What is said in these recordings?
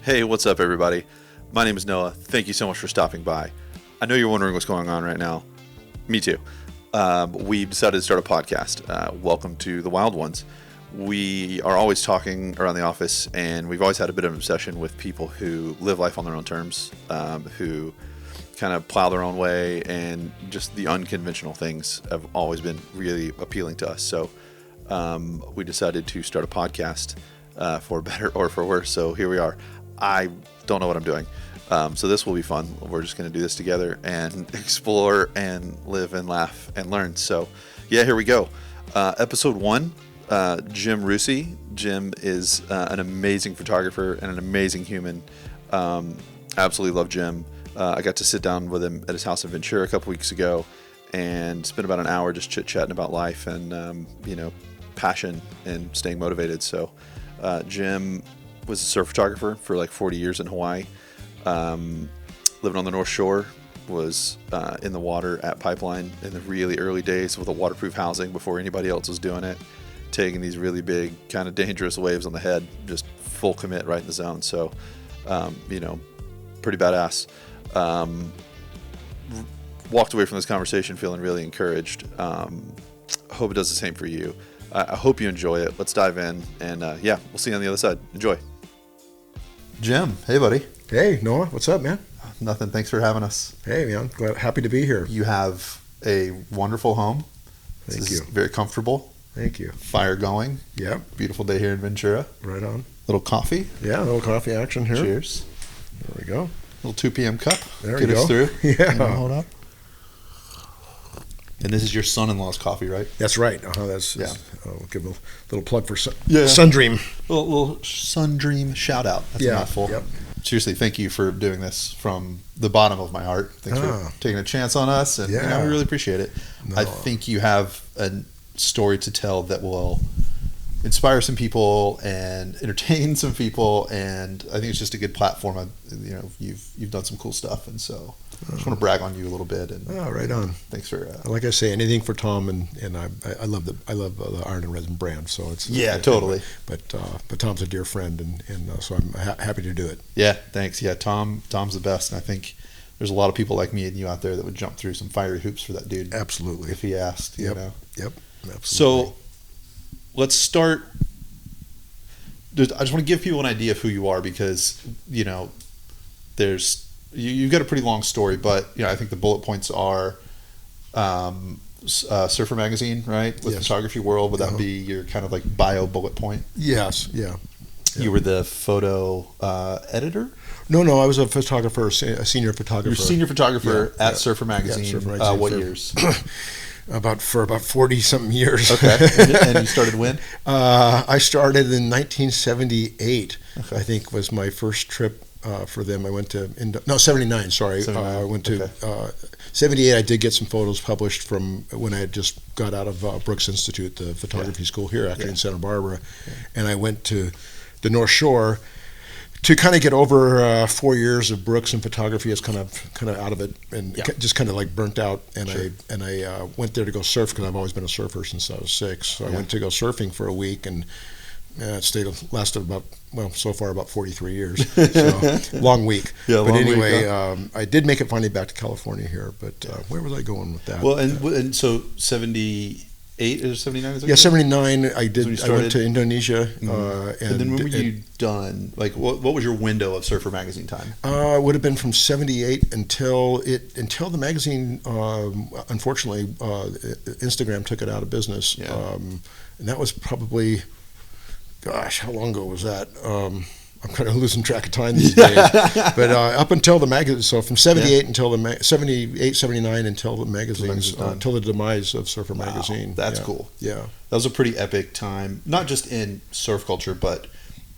Hey, what's up, everybody? My name is Noah. Thank you so much for stopping by. I know you're wondering what's going on right now. Me too. We decided to start a podcast. Welcome to the Wild Ones. We are always talking around the office, and we've always had a bit of an obsession with people who live life on their own terms, who kind of plow their own way, and just the unconventional things have always been really appealing to us. So we decided to start a podcast for better or for worse. So here we are. I don't know what I'm doing. So this will be fun. We're just going to do this together and explore and live and laugh and learn. So yeah, here we go. Episode 1, Jim Russi. Jim is an amazing photographer and an amazing human. Absolutely love Jim. I got to sit down with him at his house in Ventura a couple weeks ago and spent about an hour just chit-chatting about life and, passion and staying motivated. So Jim was a surf photographer for like 40 years in Hawaii. Living on the North Shore, was in the water at Pipeline in the really early days with a waterproof housing before anybody else was doing it, taking these really big kind of dangerous waves on the head, just full commit right in the zone. So, pretty badass. Walked away from this conversation feeling really encouraged. Hope it does the same for you. I hope you enjoy it. Let's dive in, and we'll see you on the other side. Enjoy. Jim, hey buddy. Hey Noah, what's up, man? Nothing. Thanks for having us. Hey man, happy to be here. You have a wonderful home. Thank you. Very comfortable. Thank you. Fire going. Yep. Beautiful day here in Ventura. Right on. Little coffee. Yeah, a little coffee action here. Cheers. There we go. Little 2 p.m. cup. There Get you us go. through. Yeah. Hold up. And this is your son-in-law's coffee, right? That's right. That's I'll give a little plug for Sundream. Little Sundream shout out. That's a mouthful. Yep. Seriously, thank you for doing this from the bottom of my heart. Thanks for taking a chance on us, and we really appreciate it. No. I think you have a story to tell that will inspire some people and entertain some people, and I think it's just a good platform. You've done some cool stuff, and so I just want to brag on you a little bit. And right on. Thanks for like I say, anything for Tom, and I love the Iron and Resin brand. So it's totally. But Tom's a dear friend, and so I'm happy to do it. Yeah, thanks. Yeah, Tom's the best, and I think there's a lot of people like me and you out there that would jump through some fiery hoops for that dude. Absolutely. If he asked. Yep. Yep. Absolutely. So let's start. I just want to give people an idea of who you are, because you've got a pretty long story, but I think the bullet points are Surfer Magazine, right? With Yes. Photography World. Would that be your kind of like bio bullet point? Yes. Yeah. You were the photo editor? No, I was a photographer, a senior photographer. You're a senior photographer at Surfer Magazine. Yeah, Surfer Magazine. What years? For about 40-something years. Okay. And you started when? I started in 1978. Okay. I think was my first trip for them. I went to 79. Sorry, 79. I went to 78. I did get some photos published from when I had just got out of Brooks Institute, the photography school here, actually in Santa Barbara, and I went to the North Shore to kind of get over 4 years of Brooks and photography. Is kind of out of it, and just kind of like burnt out. And I went there to go surf, because I've always been a surfer since I was 6. So I went to go surfing for a week, and it lasted so far about 43 years. So long week. Yeah, but anyway, I did make it finally back to California here. But where was I going with that? Well, and so 78 or 79? Yeah, 79. I went to Indonesia. And then when were you done? Like, what was your window of Surfer Magazine time? It would have been from 78 until the magazine, unfortunately, Instagram took it out of business. Yeah. And that was probably, gosh, how long ago was that? I'm kind of losing track of time these days. But up until the magazine, so from 78 until 78, 79 until the magazines, until the demise of Surfer Magazine. That's cool. Yeah. That was a pretty epic time, not just in surf culture, but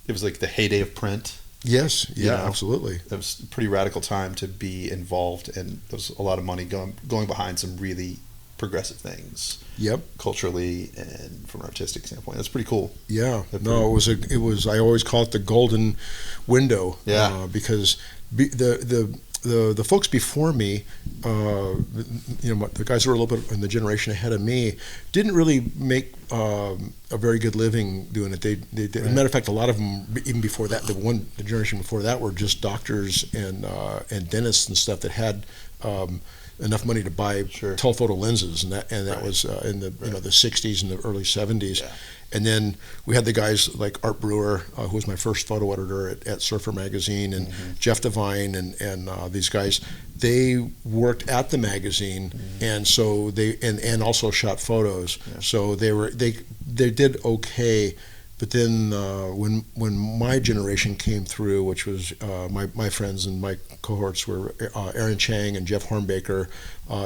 it was like the heyday of print. Yes. Yeah, absolutely. It was a pretty radical time to be involved, and there was a lot of money going behind some really progressive things. Yep. Culturally and from an artistic standpoint. That's pretty cool. Yeah. No, it was I always call it the golden window. Yeah. Because the the folks before me, the guys who were a little bit in the generation ahead of me, didn't really make a very good living doing it. They as a matter of fact, a lot of them, even before that, the generation before that, were just doctors and dentists and stuff that had enough money to buy telephoto lenses, and that was in the the 60s and the early 70s. Yeah. And then we had the guys like Art Brewer, who was my first photo editor at Surfer Magazine, and Jeff Devine, and these guys. They worked at the magazine, and so and also shot photos. Yeah. So they did okay. But then when my generation came through, which was my friends and my cohorts were Aaron Chang and Jeff Hornbaker,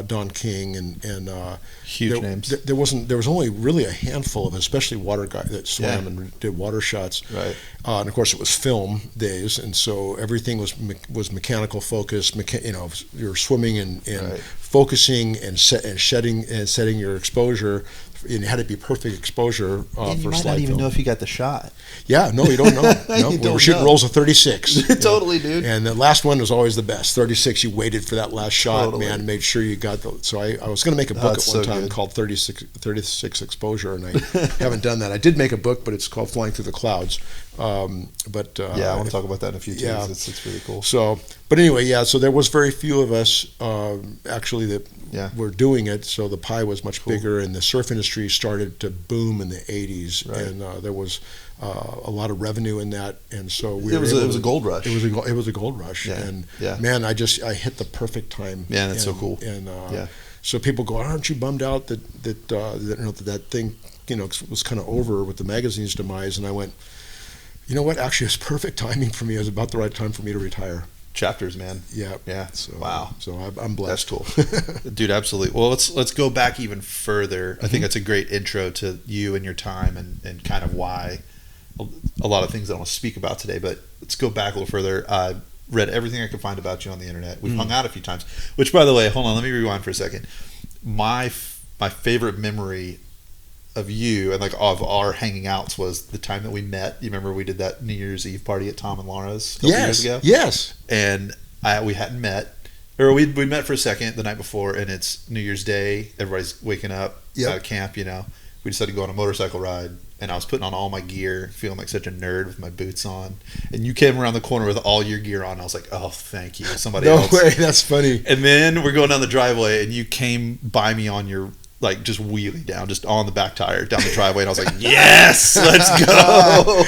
Don King, and huge names. There was only really a handful of, especially water guys that swam and did water shots. Right. And of course it was film days, and so everything was mechanical focus. You're swimming and focusing and setting your exposure. And it had to be perfect exposure and you for might slide not even film. know if you got the shot. Yeah, no, you don't know. No, we were shooting rolls of 36. Totally, dude. And the last one was always the best. 36, you waited for that last shot, man, and made sure you got the. So I was going to make a book at one time called 36 Exposure, and I haven't done that. I did make a book, but it's called Flying Through the Clouds. I want to talk about that in a few times. It's really cool. So, but anyway, so there was very few of us actually that were doing it. So the pie was much bigger, and the surf industry started to boom in the 80s, and there was a lot of revenue in that, and so it was a gold rush. It was a gold rush, and man, I hit the perfect time. Man, that's so cool. And so people go, aren't you bummed out that thing was kind of over with the magazine's demise? And I went, you know what? Actually, it was perfect timing for me. It was about the right time for me to retire. Chapters, man. Yeah. So, wow. So I'm blessed. That's cool, dude. Absolutely. Well, let's go back even further. I think that's a great intro to you and your time and kind of why a lot of things I want to speak about today. But let's go back a little further. I read everything I could find about you on the internet. We've hung out a few times. Which, by the way, hold on. Let me rewind for a second. My favorite memory of you and of our hanging outs was the time that we met. You remember we did that New Year's Eve party at Tom and Laura's a couple years ago? Yes. And we hadn't met, or we met for a second the night before, and it's New Year's Day. Everybody's waking up out of camp. We decided to go on a motorcycle ride, and I was putting on all my gear, feeling like such a nerd with my boots on. And you came around the corner with all your gear on. I was like, oh, thank you. Somebody else. No way. That's funny. And then we're going down the driveway, and you came by me on your just wheelie down, just on the back tire down the driveway, and I was like, yes, let's go.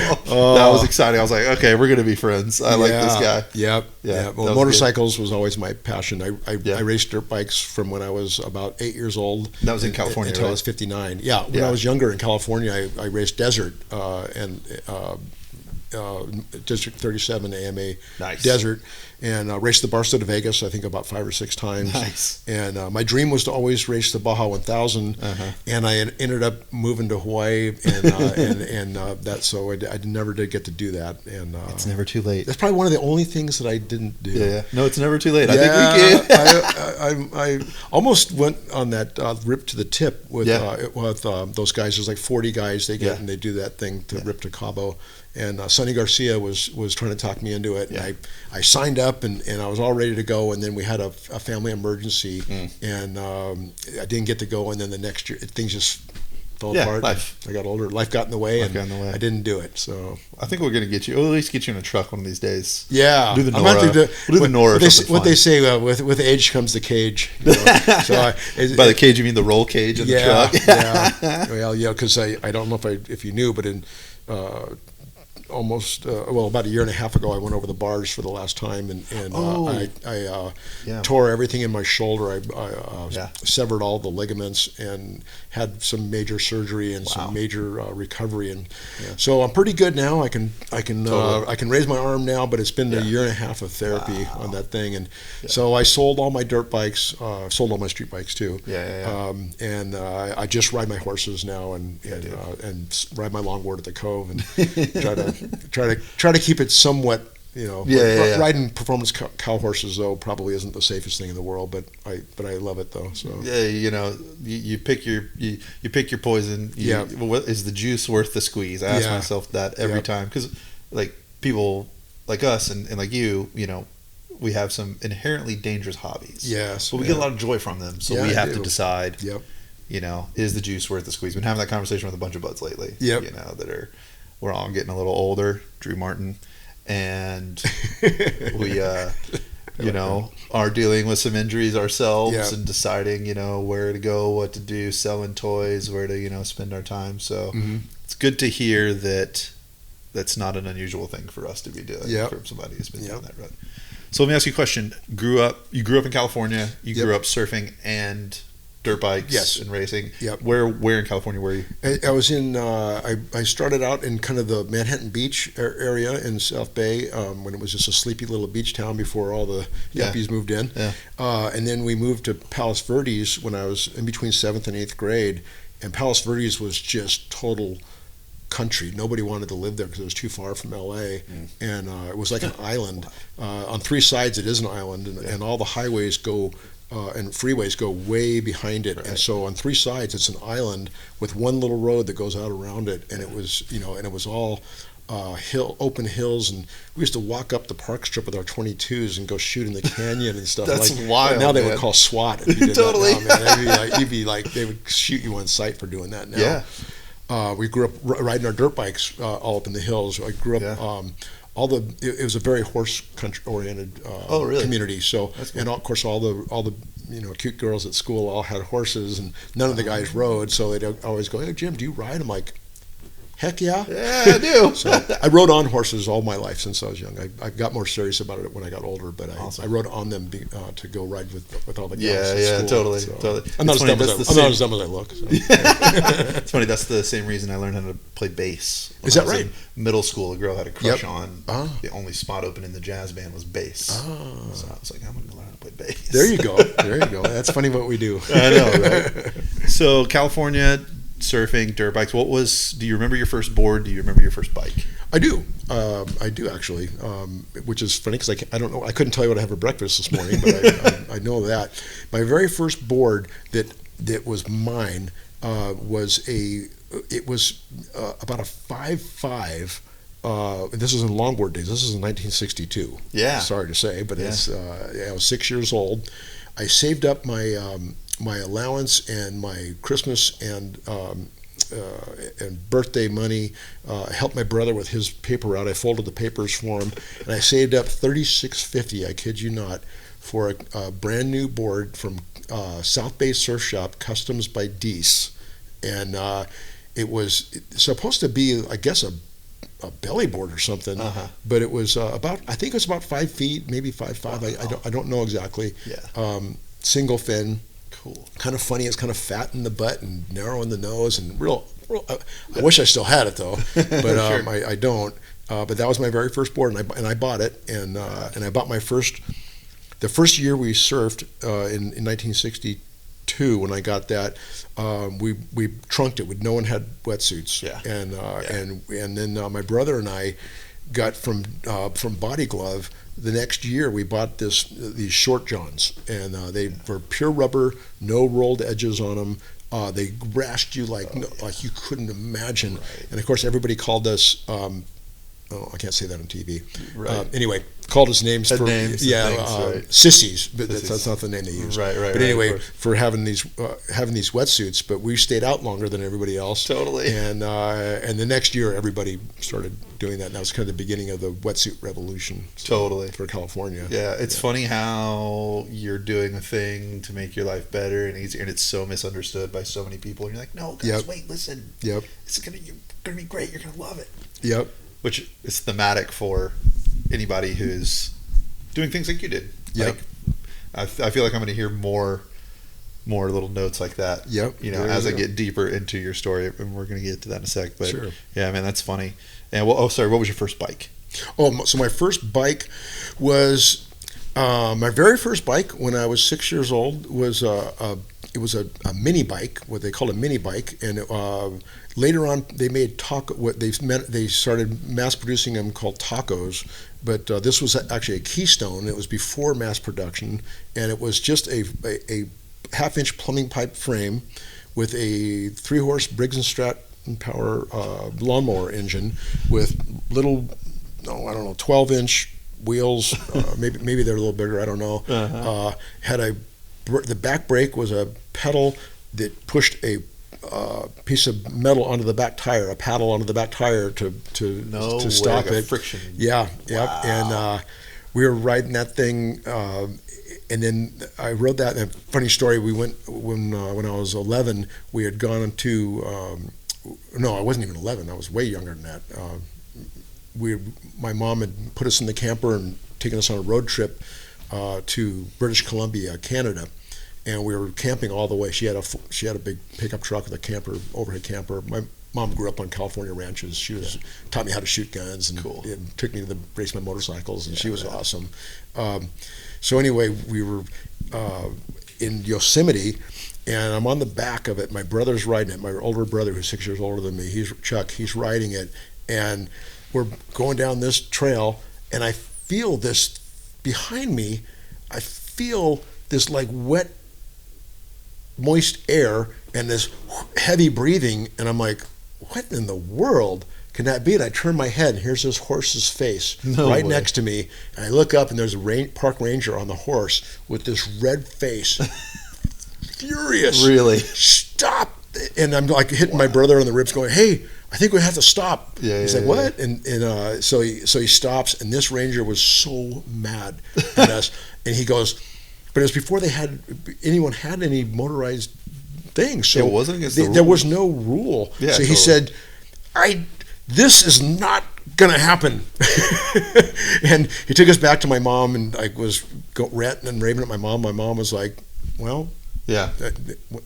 That was exciting. I was like, okay, we're gonna be friends. I like this guy. Yeah. Well, motorcycles was always my passion. I raced dirt bikes from when I was about 8 years old. That was in California, until I was 59. Yeah, when I was younger in California, I raced desert and District 37 AMA desert, and raced the Barstow to Vegas, I think about 5 or 6 times. Nice. And my dream was to always race the Baja 1000, and I ended up moving to Hawaii, and that, so I never did get to do that. And it's never too late. That's probably one of the only things that I didn't do. Yeah. No, it's never too late. I think we can. I almost went on that rip to the tip with those guys. There's like 40 guys they get, and they do that thing to rip to Cabo. And Sonny Garcia was trying to talk me into it. And I signed up, and I was all ready to go. And then we had a family emergency, and I didn't get to go. And then the next year, things just fell apart. Life. I got older. Life got in the way, I didn't do it. So I think we're going to get you, or at least get you in a truck one of these days. Yeah. Do the Nora. We'll do the Nora. What they say, with age comes the cage. So by the cage, you mean the roll cage in the truck? Yeah. Well, because I don't know if you knew, but in about a year and a half ago, I went over the bars for the last time, and I tore everything in my shoulder. I severed all the ligaments and had some major surgery and some major recovery, and so I'm pretty good now. I can raise my arm now, but it's been a year and a half of therapy on that thing, and so I sold all my dirt bikes, sold all my street bikes too, and I just ride my horses now and ride my longboard at the Cove and try to keep it somewhat, riding performance cow horses though probably isn't the safest thing in the world, but I love it though. So you pick your poison. What is the juice worth the squeeze? I ask myself that every time, because like people like us and like you, we have some inherently dangerous hobbies. Yes. But we get a lot of joy from them. So Yeah, we I have do. to decide, Yep. Is the juice worth the squeeze? We've been having that conversation with a bunch of buds lately. Yep. We're all getting a little older, Drew Martin, and we, are dealing with some injuries ourselves Yep. and deciding, where to go, what to do, selling toys, where to, spend our time. So it's good to hear that that's not an unusual thing for us to be doing from somebody who's been down that road. So let me ask you a question. You grew up in California. You grew up surfing and dirt bikes and racing. Yep. Where in California were you? I was in. I started out in kind of the Manhattan Beach area in South Bay when it was just a sleepy little beach town before all the yuppies moved in. Yeah. And then we moved to Palos Verdes when I was in between 7th and 8th grade, and Palos Verdes was just total country. Nobody wanted to live there because it was too far from LA, and it was like an island. On 3 sides, it is an island, and all the highways go. And freeways go way behind it, and so on 3 sides it's an island with one little road that goes out around it, and it was and it was all open hills, and we used to walk up the park strip with our 22s and go shoot in the canyon and stuff. That's wild. Now they would call SWAT if you did Totally. that now, man. You'd be like they would shoot you on sight for doing that now. Yeah. We grew up riding our dirt bikes all up in the hills. I grew up. It was a very horse country oriented community. So cool. And of course all the cute girls at school all had horses, and none of the guys rode. So they'd always go, "Hey Jim, do you ride?" I'm like, "Heck yeah, I do." So I rode on horses all my life since I was young. I got more serious about it when I got older, but I rode on them to go ride with all the guys at school. Totally. I'm not as dumb as I look. So. It's funny. That's the same reason I learned how to play bass. Is that right? In middle school, a girl had a crush on. The only spot open in the jazz band was bass. So I was like, I'm going to learn how to play bass. There you go. That's funny what we do. I know, right? So California, surfing, dirt bikes. Do you remember your first board? Do you remember your first bike? I do. I do actually, which is funny because I don't know. I couldn't tell you what I had for breakfast this morning, but I know that. My very first board that was mine was about a 5.5. This was in longboard days. This is in 1962. Yeah. Sorry to say, but I was 6 years old. I saved up my allowance and my Christmas and birthday money. I helped my brother with his paper route. I folded the papers for him, and I saved up $36.50. I kid you not, for a brand new board from South Bay Surf Shop, Customs by Deese, and it was supposed to be, I guess, a belly board or something, but it was I think it was about 5 feet, maybe 5.5. Wow. I don't know exactly. Yeah. Single fin. Cool. Kind of funny. It's kind of fat in the butt and narrow in the nose and real. I wish I still had it though, but Sure. I don't. But that was my very first board, and I bought it, and I bought my first. The first year we surfed in 1962, when I got that, we trunked it. No one had wetsuits, and then my brother and I got from Body Glove. The next year, we bought these short johns, and they were pure rubber, no rolled edges on them. They rashed you like you couldn't imagine. Right. And of course, everybody called us. I can't say that on TV. Right. Anyway, called us names for sissies, but that's not the name they use. Right. But anyway, for having these wetsuits, but we stayed out longer than everybody else. Totally. And the next year, everybody started doing that. And that was kind of the beginning of the wetsuit revolution. Totally. For California. Yeah, it's funny how you're doing a thing to make your life better and easier, and it's so misunderstood by so many people. And you're like, no, guys, wait, listen. Yep. You're gonna be great. You're gonna love it. Yep. Which is thematic for anybody who's doing things like you did. Yep. Like, I feel like I'm going to hear more little notes like that. Yep. As I get deeper into your story, and we're going to get to that in a sec. But sure. Yeah, man, that's funny. And what was your first bike? So my first bike was my very first bike when I was 6 years old was a mini bike, what they call a mini bike, and later on they made they started mass producing them called tacos, but this was actually a Keystone. It was before mass production, and it was just a half-inch plumbing pipe frame with a 3-horse Briggs & Stratton power lawnmower engine with little 12-inch wheels. Maybe they're a little bigger. I don't know. The back brake was a pedal that pushed a piece of metal onto the back tire, a paddle onto the back tire to stop it. Friction. Yeah, yeah. Wow. And we were riding that thing, and then I rode that. And funny story. We went when I was 11. We had gone to. No, I wasn't even 11. I was way younger than that. My mom had put us in the camper and taken us on a road trip to British Columbia, Canada. And we were camping all the way. She had a big pickup truck with a overhead camper. My mom grew up on California ranches. She taught me how to shoot guns and, cool. and took me to race my motorcycles, and she was awesome. So anyway, we were in Yosemite, and I'm on the back of it. My brother's riding it. My older brother, who's 6 years older than me, he's riding it, and we're going down this trail, and I feel this behind me. I feel this like wet, moist air and this heavy breathing, and I'm like, what in the world can that be? And I turn my head, and here's this horse's face next to me, and I look up, and there's a park ranger on the horse with this red face, furious. Really? Stop! And I'm like hitting my brother on the ribs, going, "Hey, I think we have to stop." He's like, "What?" And so he stops, and this ranger was so mad at us, and he goes. But it was before anyone had any motorized things. So it wasn't against there was no rule. Yeah, so he said, this is not going to happen. And he took us back to my mom, and I was ranting and raving at my mom. My mom was like, well, yeah,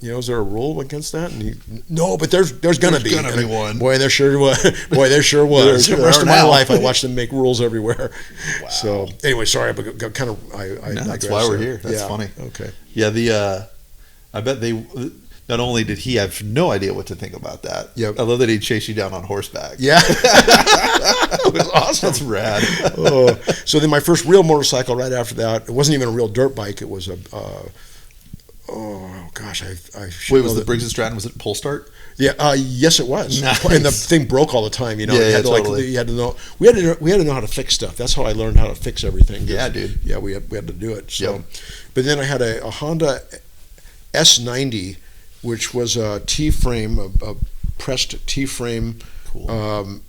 is there a rule against that? And no, but there's going to be. There's going to be one. Boy, there sure was. The rest of my life, I watched them make rules everywhere. Wow. So anyway, sorry, but kind of. That's why we're here. That's funny. Okay. Yeah, I bet they. Not only did he have no idea what to think about that. Yep. I love that he'd chase you down on horseback. Yeah. It was awesome. That's rad. So then my first real motorcycle right after that, it wasn't even a real dirt bike. It was a. Oh gosh, Wait, was the Briggs & Stratton? Was it pull start? Yeah, yes, it was. Nice. And the thing broke all the time. Totally. You had to know. We had to know how to fix stuff. That's how I learned how to fix everything. Yeah, dude. Yeah, we had to do it. So, but then I had a Honda S90, which was a T-frame, a pressed T-frame. Cool.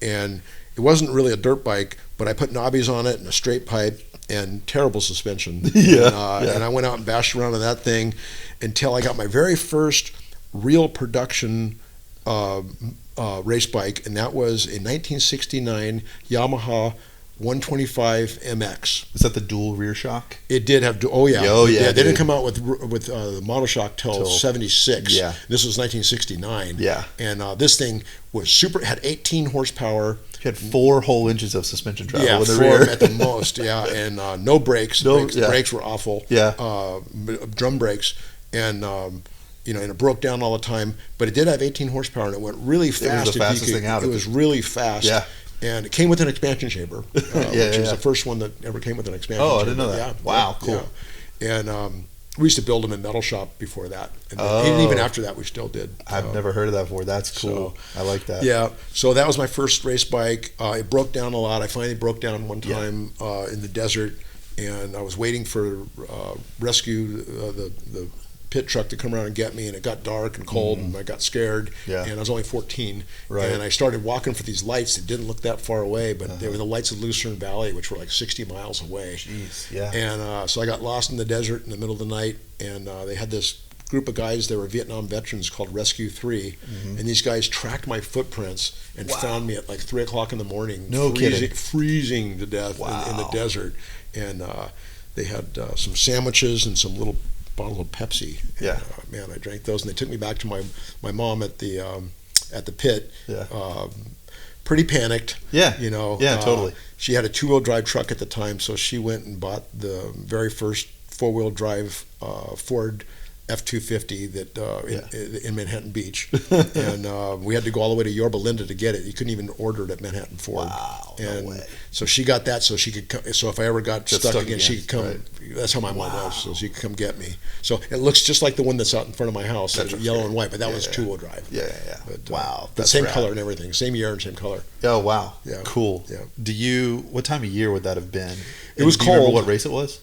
And it wasn't really a dirt bike, but I put knobbies on it and a straight pipe and terrible suspension. And I went out and bashed around on that thing until I got my very first real production race bike, and that was a 1969 Yamaha 125 MX. Is that the dual rear shock? It did have. They dude. didn't come out with the monoshock till 76. Yeah. This was 1969. Yeah. And this thing was super. Had 18 horsepower. It had 4 whole inches of suspension travel. Yeah, with the 4 rear. at the most. Yeah, and no brakes. The brakes were awful. Yeah. Drum brakes, and and it broke down all the time. But it did have 18 horsepower, and it went really fast. It was the fastest thing out. It was really fast. Yeah. And it came with an expansion chamber, which was the first one that ever came with an expansion chamber. I didn't know that. Yeah, wow, cool. Yeah. And we used to build them in metal shop before that. And even after that, we still did. I've never heard of that before. That's cool. I like that. Yeah. So that was my first race bike. It broke down a lot. I finally broke down one time in the desert, and I was waiting for rescue, the pit truck to come around and get me, and it got dark and cold, and I got scared, and I was only 14, and I started walking for these lights that didn't look that far away, but they were the lights of Lucerne Valley, which were like 60 miles away. Jeez, yeah. And so I got lost in the desert in the middle of the night, and they had this group of guys, they were Vietnam veterans, called Rescue 3, and these guys tracked my footprints and found me at like 3 o'clock in the morning, freezing to death in the desert, and they had some sandwiches and some little bottle of Pepsi. Yeah. Man, I drank those, and they took me back to my mom at the pit. Yeah. Pretty panicked. Yeah. Yeah, totally. She had a 2-wheel drive truck at the time, so she went and bought the very first 4-wheel drive Ford F-250 that in Manhattan Beach, and we had to go all the way to Yorba Linda to get it. You couldn't even order it at Manhattan Ford. Wow, and no way. So she got that, so she could come. So if I ever got stuck again, she could come. Right. That's how my mom was, so she could come get me. So it looks just like the one that's out in front of my house, yellow and white, but that was two-wheel drive. Yeah. But, Wow, the same color and everything, same year and same color. Oh wow, Yeah, cool. Yeah. What time of year would that have been? It was do you remember cold. what race it was?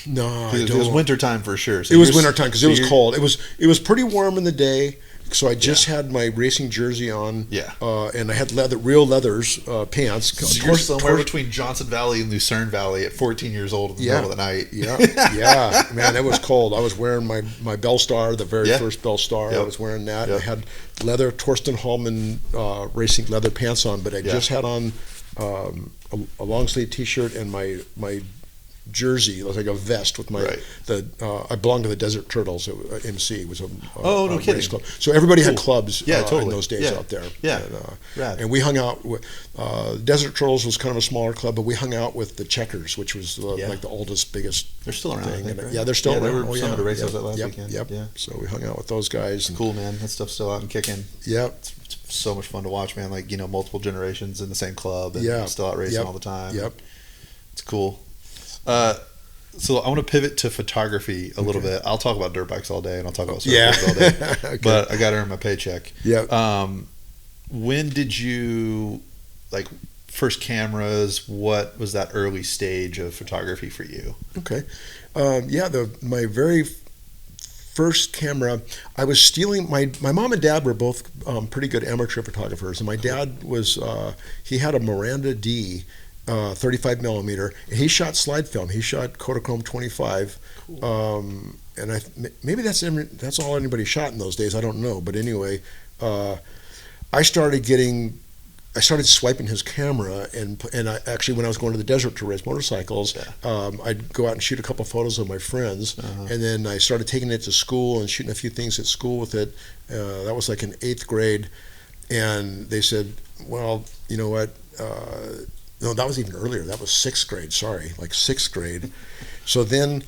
No, I don't. It was winter time for sure. So it was winter time because it was cold. It was pretty warm in the day. So I just had my racing jersey on. Yeah. And I had real leathers pants. So you're somewhere between Johnson Valley and Lucerne Valley at 14 years old in the middle of the night. Yeah. Man, it was cold. I was wearing my Bell Star, the very first Bell Star. I was wearing that. I had leather Torsten Hallman racing leather pants on, but I just had on a long sleeve T-shirt and my jersey. It was like a vest with my I belonged to the Desert Turtles. MC was a no kidding. race club. So everybody had clubs totally. in those days out there. Yeah, and we hung out with Desert Turtles was kind of a smaller club, but we hung out with the Checkers, which was like the oldest, biggest. They're still around. Thing. I think, right? Yeah, they're still around. They were some of the races that last weekend. Yep. Yeah. So we hung out with those guys. Cool, man. That stuff's still out and kicking. Yep. It's so much fun to watch, man. Like, multiple generations in the same club and still out racing all the time. Yep. It's cool. So I want to pivot to photography a little bit. I'll talk about dirt bikes all day, and I'll talk about surfboards all day. Okay. But I got to earn my paycheck. Yeah. When did you first cameras? What was that early stage of photography for you? Okay. My very first camera, I was stealing. My mom and dad were both pretty good amateur photographers, and my dad was he had a Miranda D. 35 millimeter, and he shot slide film. He shot Kodachrome 25, cool. And maybe that's all anybody shot in those days. I don't know, but anyway, I started swiping his camera, and I actually, when I was going to the desert to race motorcycles, I'd go out and shoot a couple photos of my friends, and then I started taking it to school and shooting a few things at school with it. That was like in 8th grade, and they said, well, you know what? No, that was even earlier. That was 6th grade. Sorry, like 6th grade. So then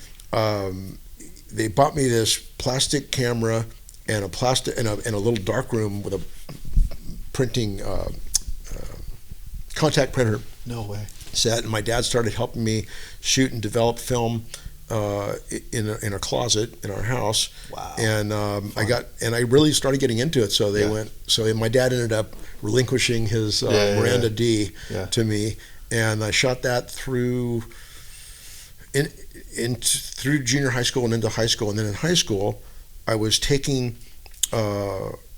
they bought me this plastic camera and a little dark room with a printing contact printer. No way. Set, and my dad started helping me shoot and develop film in a closet in our house. Wow. And I really started getting into it. So my dad ended up relinquishing his Miranda D to me, and I shot that through junior high school and into high school. And then in high school, I was taking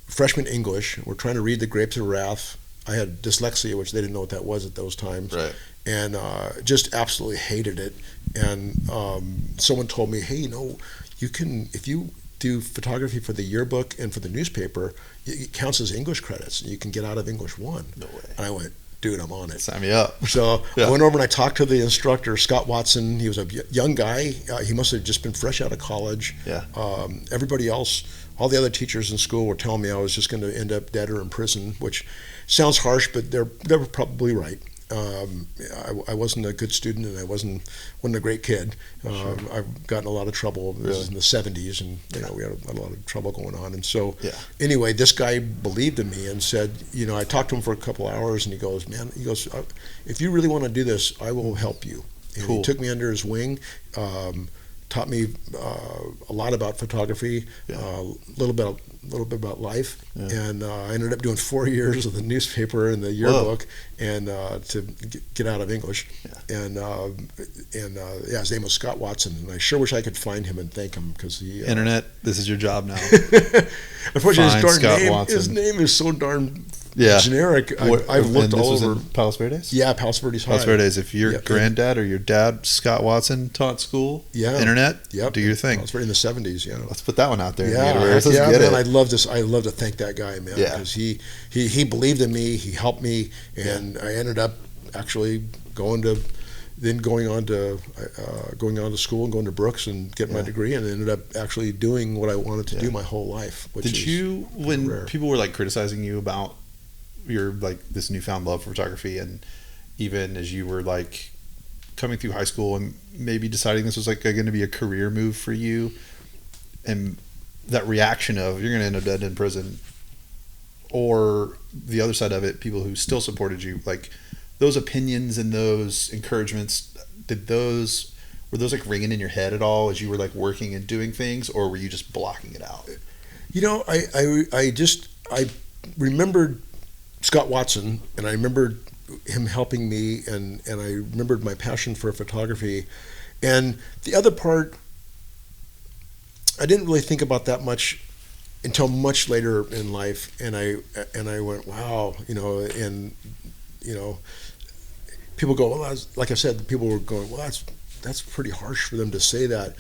freshman English. We're trying to read The Grapes of Wrath. I had dyslexia, which they didn't know what that was at those times. Right. And just absolutely hated it. And someone told me, hey, you can, if you do photography for the yearbook and for the newspaper, it counts as English credits. You can get out of English 1. No way. And I went, dude, I'm on it. Sign me up. So I went over and I talked to the instructor, Scott Watson. He was a young guy. He must have just been fresh out of college. Yeah. Everybody else, all the other teachers in school were telling me I was just going to end up dead or in prison, which sounds harsh, but they were probably right. I wasn't a good student, and I wasn't a great kid. Sure. I've gotten a lot of trouble. This is in the 70s, and we had a lot of trouble going on. And so, anyway, this guy believed in me and said, I talked to him for a couple hours, and he goes, if you really want to do this, I will help you. And he took me under his wing. Taught me a lot about photography, a little bit about life, and I ended up doing 4 years of the newspaper and the yearbook, and to get out of English, and his name was Scott Watson, and I sure wish I could find him and thank him because he. Internet, this is your job now. Unfortunately, his name is so darn. Generic. I've looked all over. Palos Verdes? Yeah, Palos Verdes High. Palos Verdes. If your granddad or your dad, Scott Watson, taught school, internet, do your thing. Palos Verdes in the 70s, Let's put that one out there. Man, I'd love to thank that guy, man, because he believed in me, he helped me, and I ended up actually going on to school and going to Brooks and getting my degree, and ended up actually doing what I wanted to do my whole life. Did you, when rare. People were criticizing you about your this newfound love for photography, and even as you were coming through high school and maybe deciding this was like going to be a career move for you, and that reaction of you're going to end up dead in prison, or the other side of it, people who still supported you, like those opinions and those encouragements, were those like ringing in your head at all as you were like working and doing things, or were you just blocking it out? I remembered Scott Watson, and I remembered him helping me, and I remembered my passion for photography. And the other part, I didn't really think about that much until much later in life, and I went, wow, and people go, well, like I said, people were going, well, that's pretty harsh for them to say that,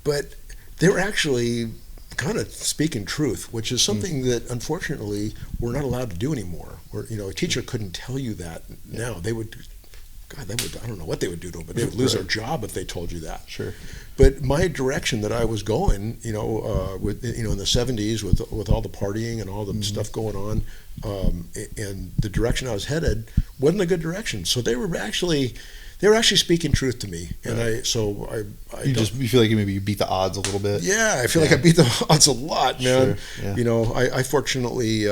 but they were actually kind of speaking truth, which is something that unfortunately we're not allowed to do anymore. A teacher couldn't tell you that now. They would, I don't know what they would do to them, but they would lose their job if they told you that. Sure. But my direction that I was going, in the 70s with all the partying and all the stuff going on, and the direction I was headed wasn't a good direction. So they were actually speaking truth to me, and you feel like you beat the odds a little bit. Yeah, I feel like I beat the odds a lot, man. Sure. Yeah. I fortunately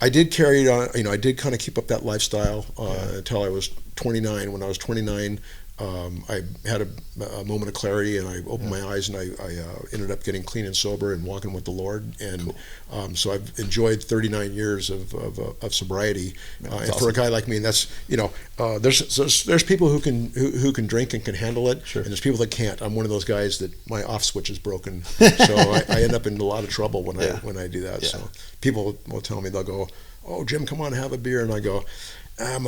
I did carry it on. I did kind of keep up that lifestyle until I was 29. When I was 29, I had a moment of clarity, and I opened my eyes, and I ended up getting clean and sober and walking with the Lord. And so I've enjoyed 39 years of sobriety. And awesome. For a guy like me, and that's there's people who can drink and can handle it, sure. and there's people that can't. I'm one of those guys that my off switch is broken, so I end up in a lot of trouble when I do that. Yeah. So people will tell me, they'll go, "Oh, Jim, come on, have a beer," and I go, I'm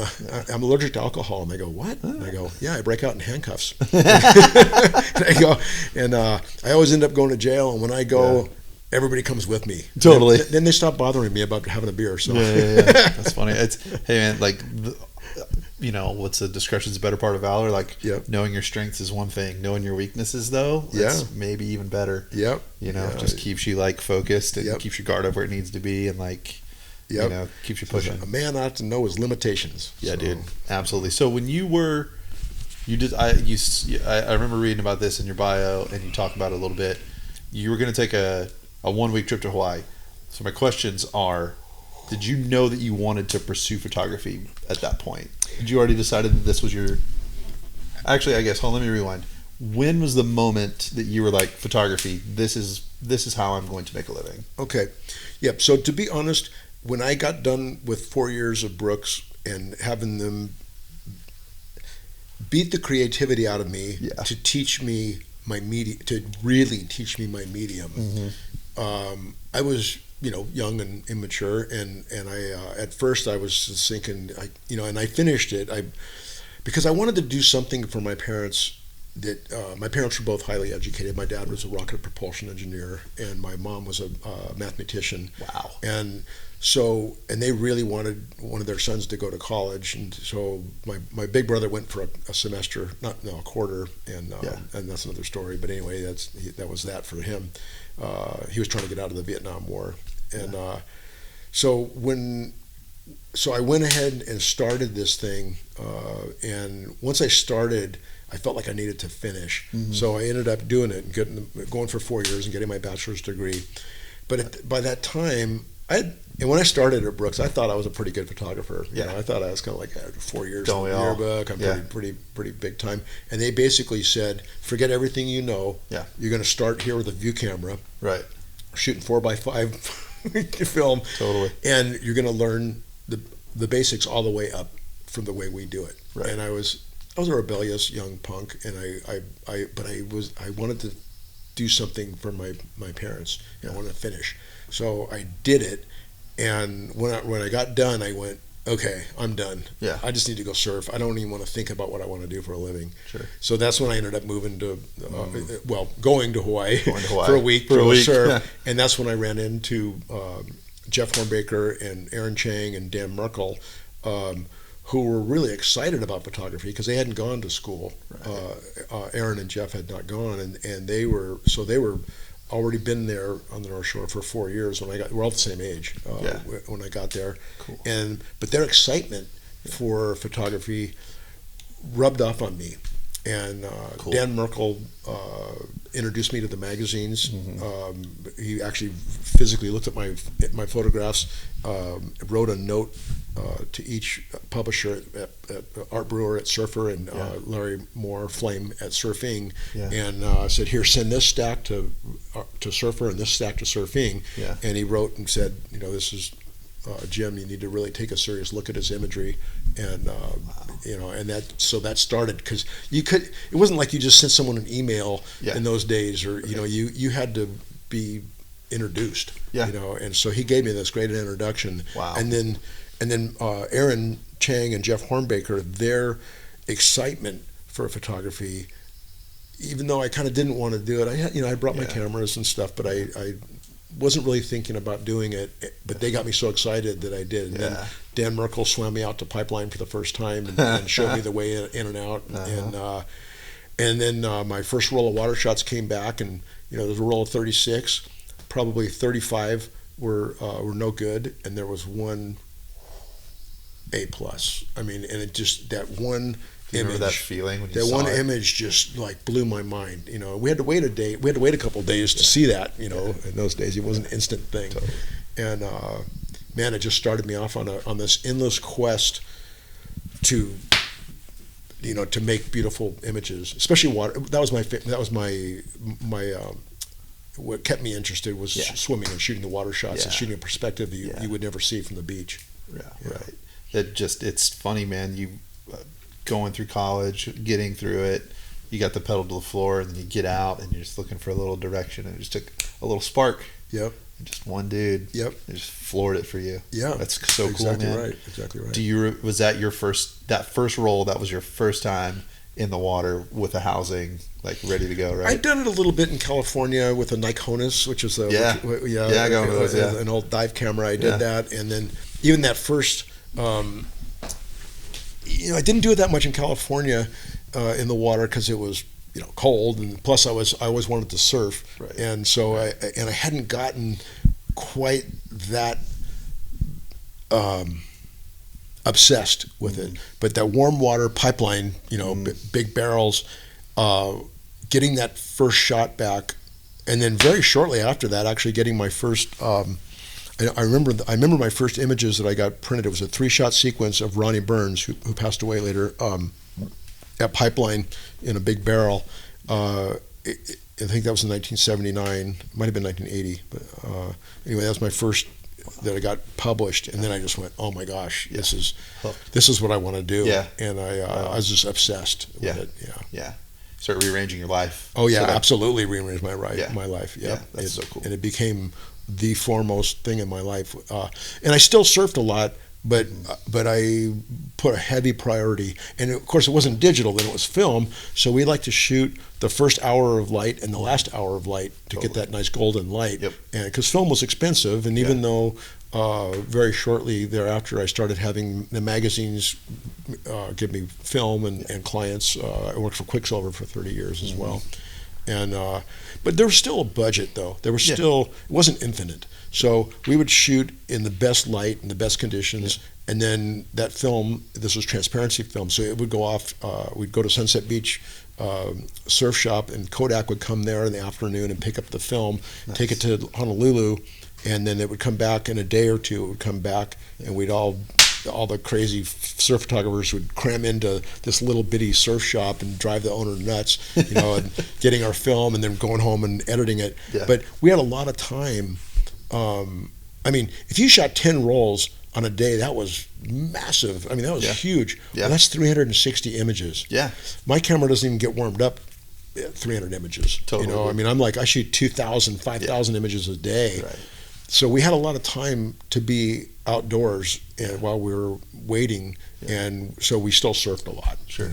allergic to alcohol. And they go, what? And I go, yeah, I break out in handcuffs. And I go, and I always end up going to jail. And when I go, everybody comes with me. Totally. Then they stop bothering me about having a beer. So yeah. That's funny. Hey man, like, what's the discretion's the better part of valor? Like, knowing your strengths is one thing. Knowing your weaknesses, though, it's maybe even better. Yep. Just keeps you like focused and keeps your guard up where it needs to be, and like. Yep. Keeps you pushing. A man ought to know his limitations. Yeah, dude, absolutely. So when I remember reading about this in your bio, and you talk about it a little bit. You were going to take a 1 week trip to Hawaii. So my questions are: did you know that you wanted to pursue photography at that point? Did you already decided that this was your? Actually, I guess. Let me rewind. When was the moment that you were like, photography? This is how I'm going to make a living. Okay. Yep. So to be honest, when I got done with 4 years of Brooks and having them beat the creativity out of me to teach me my medium, to really teach me my medium, I was young and immature, and I at first I was thinking, and I finished it because I wanted to do something for my parents. That my parents were both highly educated. My dad was a rocket propulsion engineer, and my mom was a mathematician. Wow. And they really wanted one of their sons to go to college, and so my big brother went for a semester, a quarter, and that's another story. But anyway, that was that for him. He was trying to get out of the Vietnam War, and so I went ahead and started this thing, and once I started, I felt like I needed to finish. So I ended up doing it and going for 4 years and getting my bachelor's degree. But by that time, and when I started at Brooks, I thought I was a pretty good photographer. I thought I was kind of like 4 years in the yearbook. I'm pretty big time. And they basically said, forget everything you know. Yeah. You're going to start here with a view camera. Right. Shooting 4x5 film. Totally. And you're going to learn the basics all the way up from the way we do it. Right. And I was a rebellious young punk, and I wanted to do something for my parents. I wanted to finish. So I did it, and when I got done, I went, okay, I'm done. Yeah. I just need to go surf. I don't even want to think about what I want to do for a living. Sure. So that's when I ended up moving to, going to Hawaii, for a week surf. Yeah. And that's when I ran into Jeff Hornbaker and Aaron Chang and Dan Merkel, who were really excited about photography because they hadn't gone to school. Right. Aaron and Jeff had not gone, and they were already been there on the North Shore for 4 years. We're all the same age when I got there. Cool. But their excitement for photography rubbed off on me, and Cool. Dan Merkel introduced me to the magazines. He actually physically looked at my photographs, wrote a note to each publisher at Art Brewer at Surfer and Larry Moore Flame at Surfing, and said, "Here, send this stack to Surfer and this stack to Surfing." And he wrote and said, "This is Jim. You need to really take a serious look at his imagery." And and that started, because it wasn't like you just sent someone an email in those days, or you had to be introduced. And so he gave me this great introduction. Wow. And then Aaron Chang and Jeff Hornbaker, their excitement for photography, even though I kind of didn't want to do it, I brought my cameras and stuff, but I wasn't really thinking about doing it, but they got me so excited that I did. And then Dan Merkel swam me out to Pipeline for the first time and showed me the way in and out. And then my first roll of water shots came back, and there was a roll of 36. Probably 35 were no good, and there was one A+. I mean, and it just, that one image. Remember that feeling when you that saw one it? image just like blew my mind. We had to wait a day. We had to wait a couple of days to see that. In those days, it was an instant thing. Totally. And man, it just started me off on this endless quest to make beautiful images, especially water. That was my what kept me interested was swimming and shooting the water shots and shooting a perspective that you would never see from the beach. Right. It's funny, man. You going through college, getting through it, you got the pedal to the floor, and then you get out and you're just looking for a little direction, and it just took a little spark. Yep. And just one dude. Yep. And just floored it for you. Yeah. That's so exactly cool, man. Exactly right. Was that your first roll? That was your first time in the water with a housing, like ready to go, right? I'd done it a little bit in California with a Nikonus, which is an old dive camera. I did that, and then even that first, I didn't do it that much in California in the water because it was cold, and plus I always wanted to surf, right. And so I hadn't gotten quite that obsessed with it. But that warm water Pipeline, big barrels, getting that first shot back, and then very shortly after that, actually getting my first. I remember my first images that I got printed. It was a 3-shot sequence of Ronnie Burns, who passed away later, at Pipeline in a big barrel. I think that was in 1979. Might have been 1980. But anyway, that was my first that I got published, and then I just went, "Oh my gosh, this is what I want to do." Yeah. And I was just obsessed with it. Yeah. Start rearranging your life. Oh yeah, absolutely rearranged my life. Yeah, that's so cool. And it became the foremost thing in my life. And I still surfed a lot, but I put a heavy priority. And of course, it wasn't digital; then it was film. So we like to shoot the first hour of light and the last hour of light to get that nice golden light. Yep. And because film was expensive, and even though very shortly thereafter I started having the magazines give me film and clients. I worked for Quicksilver for 30 years as well. And but there was still a budget, though. There was still, it wasn't infinite. So we would shoot in the best light and the best conditions, and then that film, this was transparency film, so it would go off. We'd go to Sunset Beach surf shop, and Kodak would come there in the afternoon and pick up the film, take it to Honolulu, and then it would come back in a day or two. It would come back, and we'd all the crazy surf photographers would cram into this little bitty surf shop and drive the owner nuts, and getting our film and then going home and editing it. Yeah. But we had a lot of time. If you shot 10 rolls on a day, that was massive. I mean, that was huge. Yeah. Well, that's 360 images. Yeah. My camera doesn't even get warmed up at 300 images. Totally. I shoot 2,000, 5,000 images a day. Right. So we had a lot of time to be outdoors while we were waiting, and so we still surfed a lot. Sure.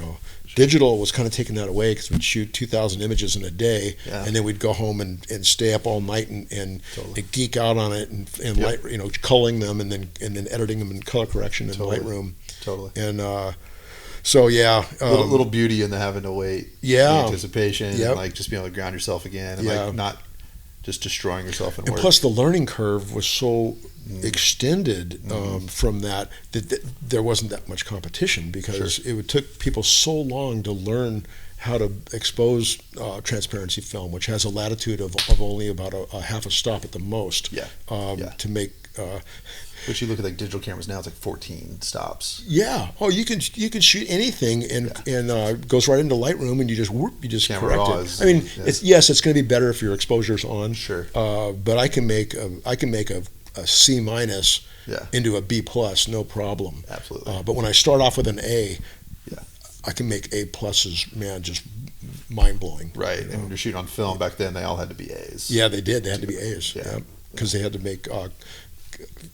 Digital was kind of taking that away because we'd shoot 2,000 images in a day, and then we'd go home and stay up all night and geek out on it and light, culling them and then editing them in color correction in Lightroom. Totally. And little beauty in the having to wait. Yeah. The anticipation and just being able to ground yourself again and not just destroying yourself in work. And plus the learning curve was so extended from that there wasn't that much competition because it took people so long to learn how to expose transparency film, which has a latitude of only about a half a stop at the most. To make. But you look at like digital cameras now; it's like 14 stops. Yeah. Oh, you can shoot anything and it goes right into Lightroom, and you just Camera correct raws, it. I mean, it's going to be better if your exposure's on. Sure. But I can make a C minus into a B plus, no problem. Absolutely. But when I start off with an A, I can make A pluses, man, just mind blowing. Right. And when you're shooting on film back then, they all had to be A's. Yeah, they did. They had to be A's. Yeah. Because they had to make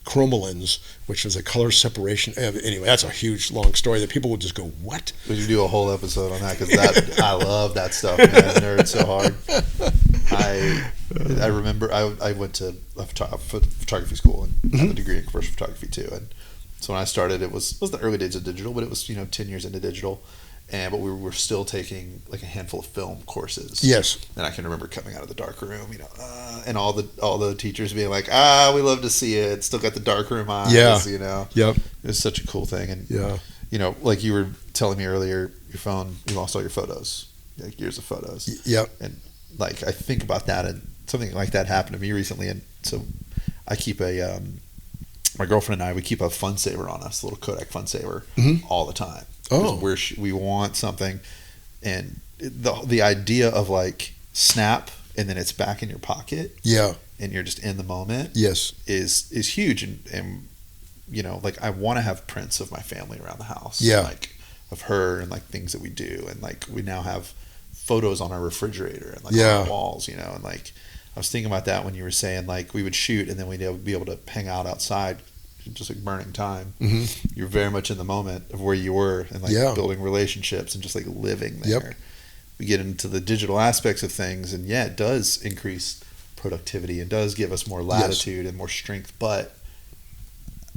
chromalins, which was a color separation. Anyway, that's a huge, long story that people would just go, what? We should do a whole episode on that because I love that stuff, man. I nerd so hard. I remember I went to a photography school and got a degree in commercial photography too. And so when I started, it was the early days of digital, but it was 10 years into digital. But we were still taking like a handful of film courses. Yes. And I can remember coming out of the dark room, and all the teachers being like, we love to see it. Still got the dark room eyes. Yeah. Yep. It was such a cool thing. And like you were telling me earlier, your phone, you lost all your photos, like years of photos. Yep. And like I think about that, and something like that happened to me recently. And so I keep my girlfriend and I, we keep a fun saver on us, a little Kodak fun saver, all the time. Oh, we want something, and the idea of like snap and then it's back in your pocket, and you're just in the moment, is huge, and like I want to have prints of my family around the house, like of her and like things that we do, and like we now have photos on our refrigerator and like on our walls, and like I was thinking about that when you were saying like we would shoot and then we'd be able to hang out outside. Just like burning time. You're very much in the moment of where you were and like building relationships and just like living there. We get into the digital aspects of things, and it does increase productivity and does give us more latitude and more strength, but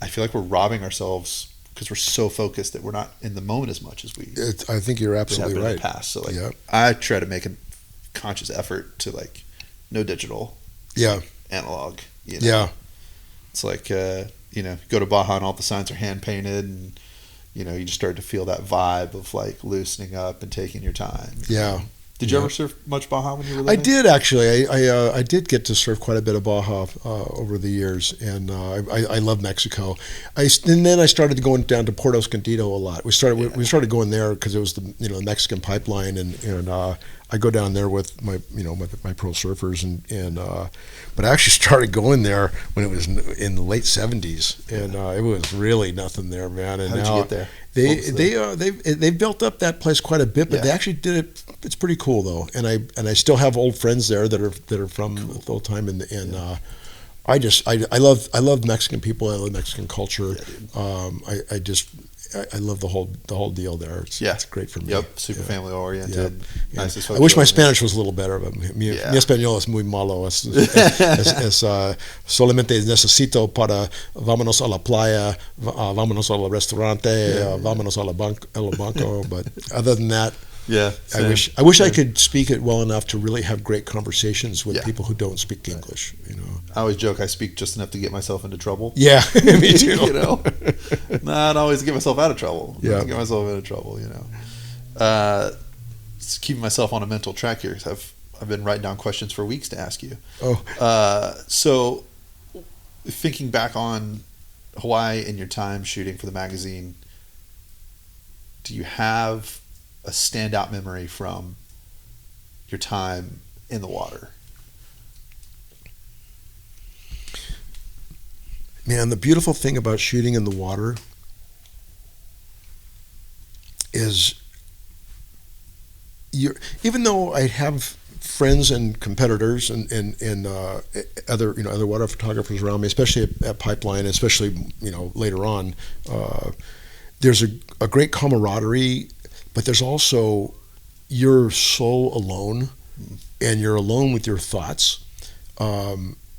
I feel like we're robbing ourselves because we're so focused that we're not in the moment as much as we I think you're absolutely right. In the past. So like I try to make a conscious effort to like no digital, analog, it's like go to Baja and all the signs are hand painted, and you just start to feel that vibe of like loosening up and taking your time. Did you ever surf much Baja when you were living? I did actually. I did get to surf quite a bit of Baja over the years, and I love Mexico. And then I started going down to Port Escondido a lot. We started going there because it was the Mexican pipeline, and I go down there with my my pro surfers, and but I actually started going there when it was in the late '70s, and it was really nothing there, man. And how did you get there? They built up that place quite a bit, but they actually did it. It's pretty cool though, and I still have old friends there that are from the whole time, and I love Mexican people. I love Mexican culture. I love the whole deal there. It's great for me. Super family oriented. Nice. I wish my Spanish was a little better, but mi español es muy malo. Es solamente necesito para vámonos a la playa, vámonos al restaurante, vámonos al banco. But other than that, I wish I could speak it well enough to really have great conversations with people who don't speak English. I always joke I speak just enough to get myself into trouble. Yeah, me too. Not always to get myself out of trouble. To get myself into trouble. Just keeping myself on a mental track here. I've been writing down questions for weeks to ask you. So thinking back on Hawaii and your time shooting for the magazine, do you have a standout memory from your time in the water? Man, the beautiful thing about shooting in the water is even though I have friends and competitors and other water photographers around me, especially at Pipeline, especially later on, there's a great camaraderie. But there's also, you're so alone, and you're alone with your thoughts.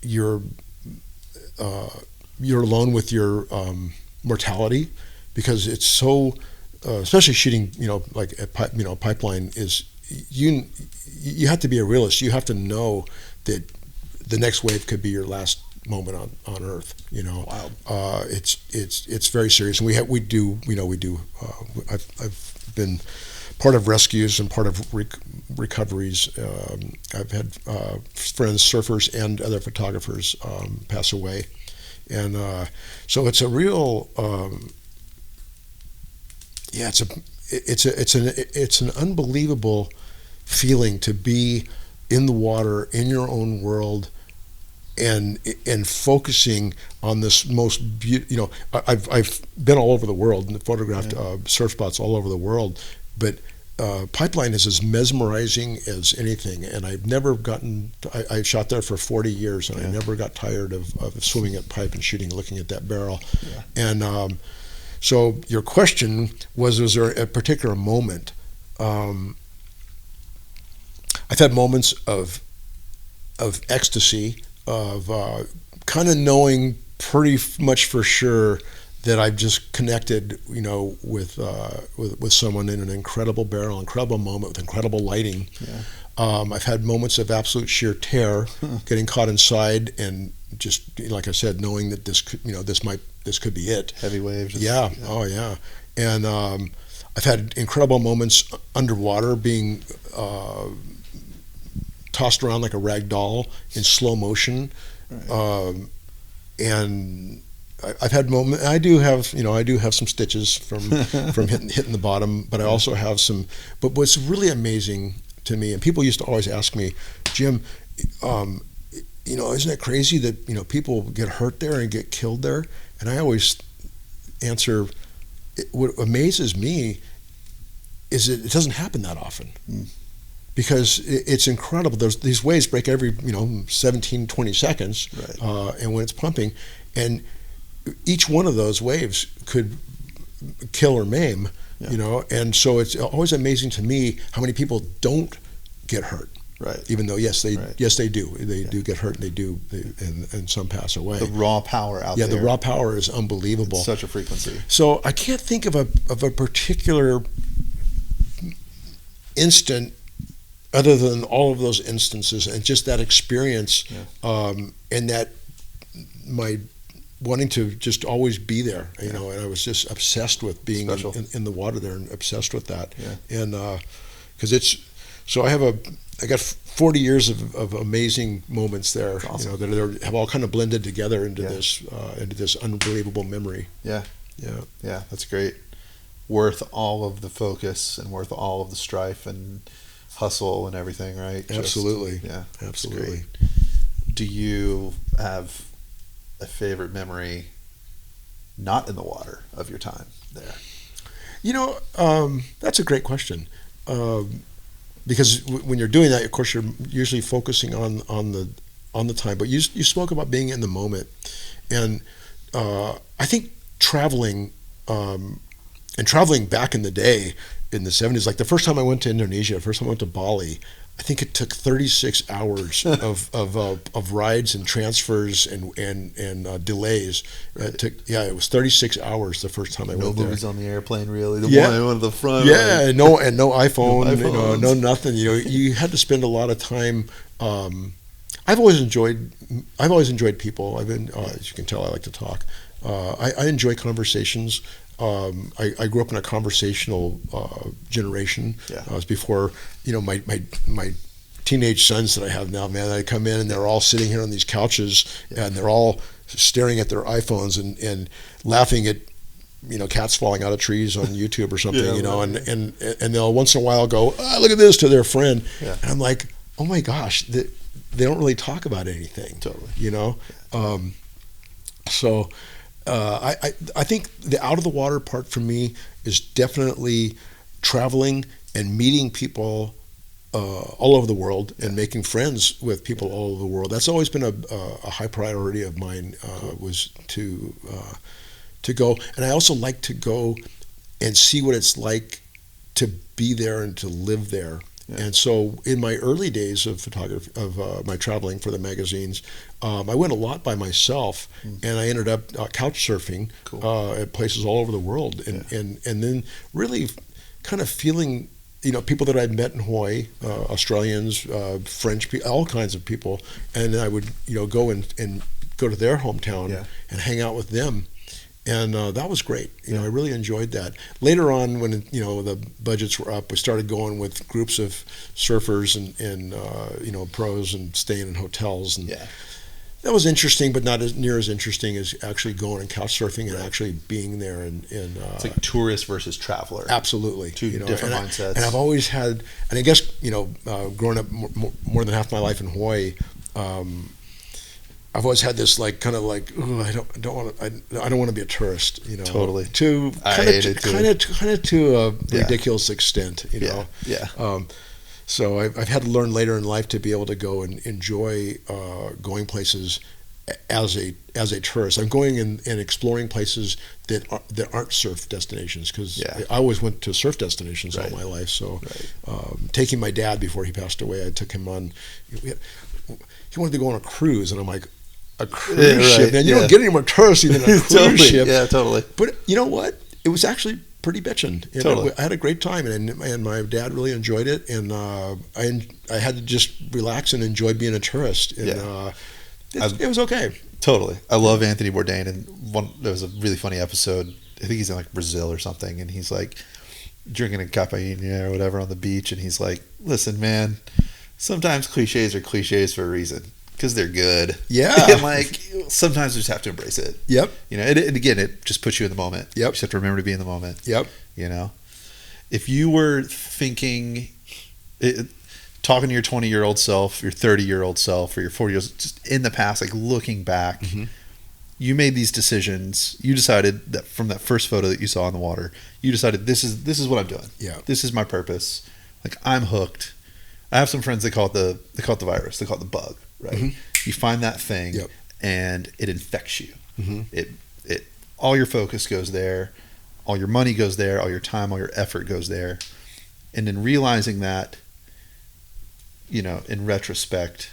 You're alone with your mortality, because it's so, especially shooting, like at Pipeline is, you have to be a realist. You have to know that the next wave could be your last moment on Earth. You know, Wow. It's very serious, and we do. I've been part of rescues and part of recoveries. I've had friends, surfers, and other photographers pass away, and so it's a real. It's an unbelievable feeling to be in the water in your own world, and focusing on this most beautiful. You know, I've been all over the world and photographed surf spots all over the world, but Pipeline is as mesmerizing as anything, and I've never gotten. I shot there for 40 years, and I never got tired of swimming at Pipe and shooting, looking at that barrel, and. So your question was there a particular moment? I've had moments of ecstasy, of kind of knowing pretty much for sure that I've just connected, you know, with someone in an incredible barrel, incredible moment with incredible lighting. Yeah. I've had moments of absolute sheer terror, getting caught inside, and just like I said, knowing that this could be it. Heavy waves. Yeah. Oh yeah. And I've had incredible moments underwater, being tossed around like a rag doll in slow motion. Right. And I've had moments. I do have some stitches from hitting the bottom, but I also have some. But what's really amazing to me, and people used to always ask me, Jim, you know, isn't it crazy that, you know, people get hurt there and get killed there? And I always answer, what amazes me is that it doesn't happen that often. Because it's incredible. These waves break every, 17, 20 seconds, right. And when it's pumping, and each one of those waves could kill or maim, and so it's always amazing to me how many people don't get hurt. Right. Even though yes they do do get hurt, and some pass away. The raw power out there. Yeah, the raw power is unbelievable. It's such a frequency. So I can't think of a particular instant other than all of those instances and just that experience, and that my wanting to just always be there, and I was just obsessed with being in the water there, and obsessed with that, and because so I got 40 years of amazing moments there, awesome. That have all kind of blended together into this unbelievable memory. Yeah, that's great. Worth all of the focus and worth all of the strife and hustle and everything, right? Absolutely. Absolutely. Do you have a favorite memory not in the water of your time there? That's a great question. Because when you're doing that, of course, you're usually focusing on the time. But you spoke about being in the moment, and I think traveling back in the day in the 70s, like the first time I went to Indonesia, the first time I went to Bali, I think it took 36 hours of rides and transfers and delays. Right. It was 36 hours the first time I went there. No movies on the airplane, really. The one at the front. Yeah, and no iPhone, no nothing. You had to spend a lot of time. I've always enjoyed people. As you can tell, I like to talk. I enjoy conversations. I grew up in a conversational generation. It was before, my teenage sons that I have now, man. I come in and they're all sitting here on these couches, and they're all staring at their iPhones and laughing at, cats falling out of trees on YouTube or something, and they'll once in a while go, look at this, to their friend. Yeah. And I'm like, oh my gosh, they don't really talk about anything. Totally. So I think the out of the water part for me is definitely traveling and meeting people all over the world and making friends with people all over the world. That's always been a high priority of mine, was to go. And I also like to go and see what it's like to be there and to live there. Yeah. And so in my early days of photography, of my traveling for the magazines, I went a lot by myself, and I ended up couch surfing at places all over the world, and then really kind of feeling, people that I'd met in Hawaii, Australians, French people, all kinds of people, and then I would, go and go to their hometown Yeah. and hang out with them. And that was great. I really enjoyed that. Later on, when the budgets were up, we started going with groups of surfers and pros and staying in hotels. And that was interesting, but not near as interesting as actually going and couch surfing and actually being there. And it's like tourist versus traveler. Absolutely, two different mindsets. And I've always had, and I guess growing up more than half my life in Hawaii. I've always had this I don't want to be a tourist, Totally. To kind of to a ridiculous extent, So I've had to learn later in life to be able to go and enjoy going places as a tourist. I'm going and exploring places that aren't surf destinations, because I always went to surf destinations all my life. So taking my dad before he passed away, I took him on. He wanted to go on a cruise, and I'm like, a cruise ship, man. You don't get any more touristy than a cruise ship. Yeah, totally. But you know what? It was actually pretty bitchin'. Totally. I had a great time, and my dad really enjoyed it, and I had to just relax and enjoy being a tourist. And it was okay. Totally. I love Anthony Bourdain, and there was a really funny episode. I think he's in Brazil or something, and he's drinking a caipirinha or whatever on the beach, and he's like, "Listen, man, sometimes cliches are cliches for a reason." Because they're good. Yeah. And sometimes you just have to embrace it. Yep. And again, it just puts you in the moment. Yep. You just have to remember to be in the moment. Yep. If you were talking to your 20-year-old self, your 30-year-old self, or your 40-year-old, just in the past, looking back, you made these decisions. You decided that from that first photo that you saw in the water, you decided this is what I'm doing. Yeah. This is my purpose. I'm hooked. I have some friends that call it the virus. They call it the bug. Right, you find that thing, and it infects you. It all your focus goes there, all your money goes there, all your time, all your effort goes there, and in realizing that, in retrospect,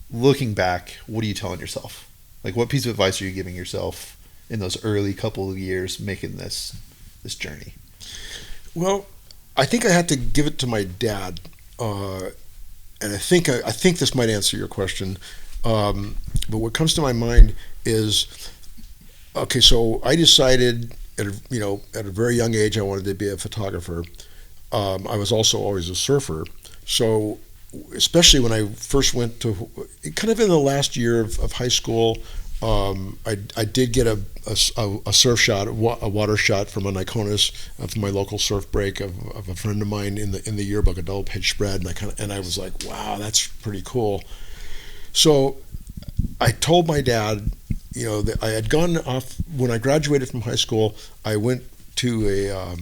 looking back, what are you telling yourself? What piece of advice are you giving yourself in those early couple of years making this journey? Well, I think I had to give it to my dad. And I think this might answer your question, but what comes to my mind is, okay, so I decided at a very young age I wanted to be a photographer. I was also always a surfer, so especially when I first went to, kind of in the last year of high school, I did get a surf shot, a water shot from a Niconis from my local surf break of a friend of mine in the yearbook, a double page spread, and I was like, wow, that's pretty cool. So I told my dad, that I had gone off when I graduated from high school. I went to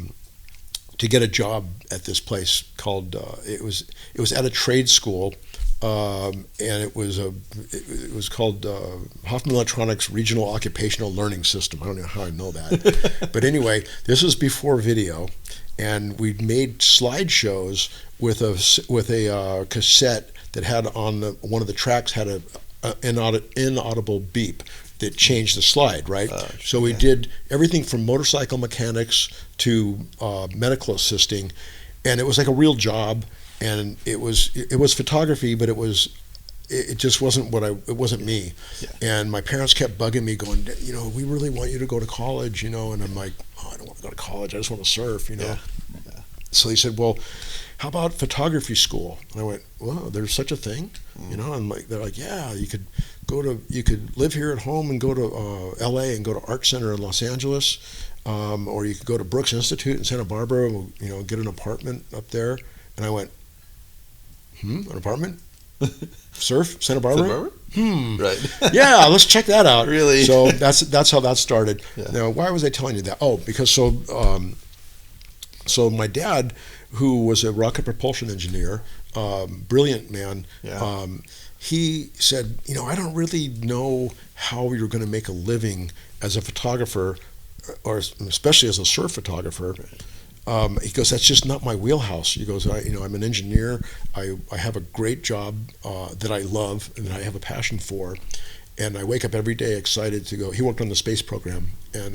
get a job at this place called it was at a trade school. And it was called Hoffman Electronics Regional Occupational Learning System. I don't know how I know that, but anyway, this was before video, and we made slideshows with a cassette that had on one of the tracks had an inaudible beep that changed the slide, right? So we did everything from motorcycle mechanics to medical assisting, and it was like a real job. And it was photography, but it just wasn't it wasn't me. Yeah. And my parents kept bugging me, going, we really want you to go to college, and I'm like, oh, I don't want to go to college. I just want to surf, Yeah. So they said, well, how about photography school? And I went, well, there's such a thing, And they're like, yeah, you could live here at home and go to L.A. and go to Art Center in Los Angeles, or you could go to Brooks Institute in Santa Barbara, get an apartment up there. And I went, an apartment? Surf? Santa Barbara? Right. Yeah, let's check that out. Really? So that's how that started. Yeah. Now, why was I telling you that? Oh, because so my dad, who was a rocket propulsion engineer, brilliant man, he said, I don't really know how you're going to make a living as a photographer, or especially as a surf photographer. He goes, that's just not my wheelhouse. He goes, I'm an engineer. I have a great job that I love and that I have a passion for, And I wake up every day excited to go. He worked on the space program, and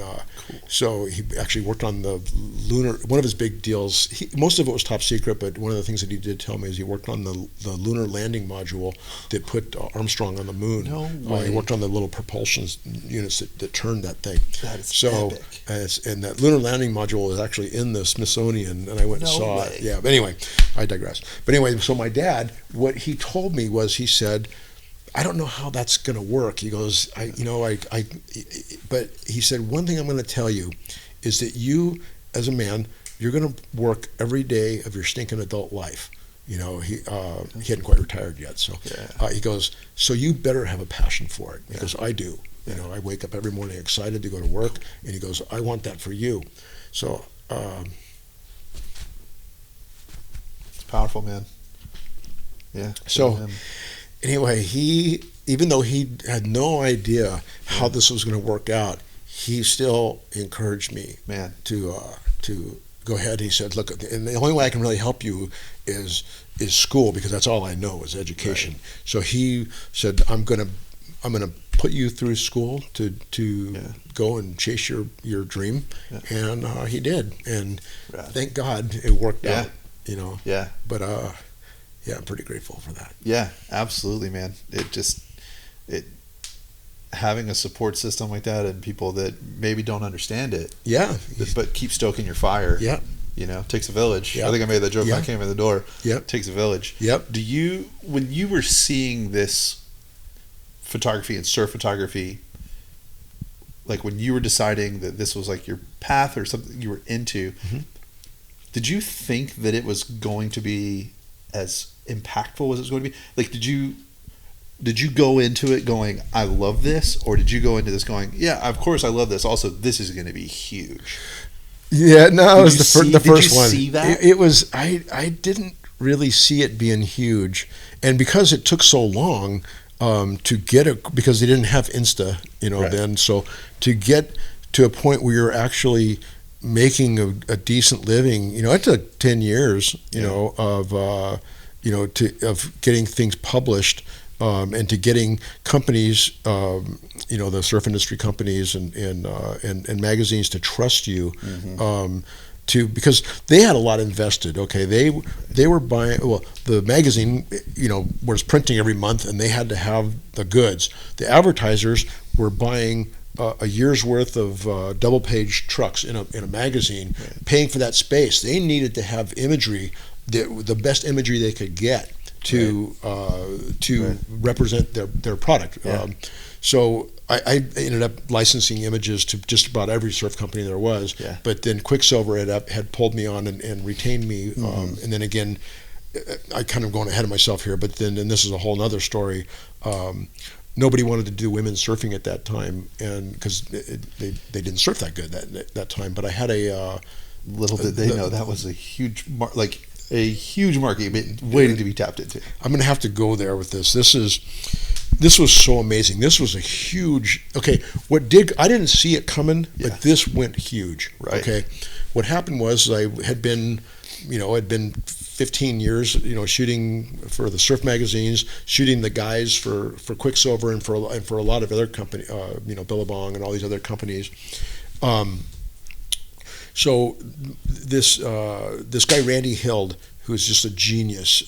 so he actually worked on the lunar. One of his big deals. Most of it was top secret, but one of the things that he did tell me is he worked on the lunar landing module that put Armstrong on the moon. No way. He worked on the little propulsion units that turned that thing. That is so epic. And that lunar landing module is actually in the Smithsonian, and I went and saw it. Yeah, but anyway, I digress. But anyway, so my dad, what he told me was, he said, I don't know how that's going to work. He goes, but he said, one thing I'm going to tell you is that you, as a man, you're going to work every day of your stinking adult life. He hadn't quite retired yet. So he goes, so you better have a passion for it. Because I do. I wake up every morning excited to go to work. And he goes, I want that for you. So. It's powerful, man. Yeah. So. Anyway, even though he had no idea how this was going to work out, he still encouraged me, to go ahead. He said, "Look, and the only way I can really help you is school, because that's all I know is education." Right. So he said, "I'm gonna put you through school to go and chase your dream," and he did, and thank God it worked out. Yeah. But. Yeah, I'm pretty grateful for that. Yeah, absolutely, man. Having a support system like that, and people that maybe don't understand it. Yeah. But keep stoking your fire. Yeah. Takes a village. Yeah. I think I made that joke when I came in the door. Yep. Takes a village. Yep. When you were seeing this photography and surf photography, like when you were deciding that this was like your path or something you were into, did you think that it was going to be as impactful as it's going to be? Like, did you go into it going, I love this, or did you go into this going, yeah, of course I love this, also this is going to be huge? Yeah, no, it was the first one. Did you see that? It was. I didn't really see it being huge, and because it took so long to get it, because they didn't have Insta, then, so to get to a point where you're actually making a decent living, it took 10 years, of getting things published, and to getting companies, the surf industry companies and magazines to trust you, because they had a lot invested. Okay, they were buying. Well, the magazine, was printing every month, and they had to have the goods. The advertisers were buying a year's worth of double-page trucks in a magazine, paying for that space. They needed to have imagery, the best imagery they could get to represent their product. So I ended up licensing images to just about every surf company there was. But then Quicksilver had pulled me on and retained me. And then again, I kind of going ahead of myself here, but then, and this is a whole other story. Nobody wanted to do women's surfing at that time, and because they didn't surf that good that time. But I had little did they know that was a huge a huge market waiting to be tapped into. I'm going to have to go there with this. This was so amazing. This was a huge. Okay, I didn't see it coming, but this went huge. Right. Okay, what happened was I had been 15 years, shooting for the surf magazines, shooting the guys for Quicksilver and for a lot of other company, Billabong and all these other companies. So this guy Randy Hild, who's just a genius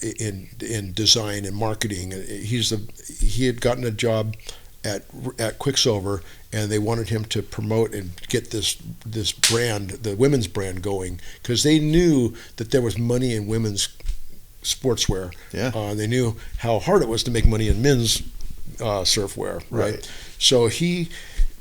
in design and marketing, he had gotten a job at Quicksilver, and they wanted him to promote and get this brand, the women's brand, going, because they knew that there was money in women's sportswear. They knew how hard it was to make money in men's surfwear, right? So he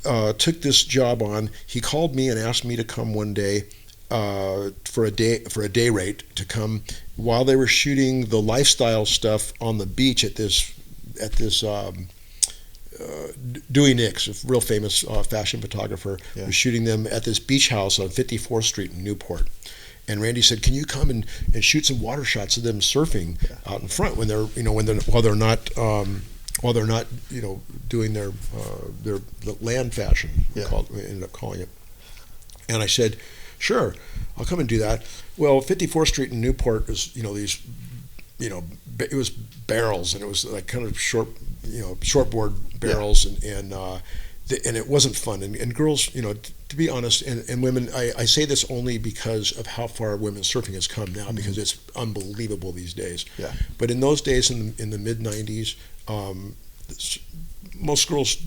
took this job on. He called me and asked me to come one day for a day rate to come while they were shooting the lifestyle stuff on the beach at this Dewey Nicks, a real famous fashion photographer, was shooting them at this beach house on 54th Street in Newport. And Randy said, "Can you come and shoot some water shots of them surfing out in front when they're while they're not doing their land fashion?" We ended up calling it. And I said, "Sure, I'll come and do that." Well, 54th Street in Newport is these it was barrels, and it was like kind of short, shortboard barrels, and it wasn't fun. And girls, to be honest, and women, I say this only because of how far women's surfing has come now, because it's unbelievable these days. Yeah. But in those days, in the mid '90s, most girls,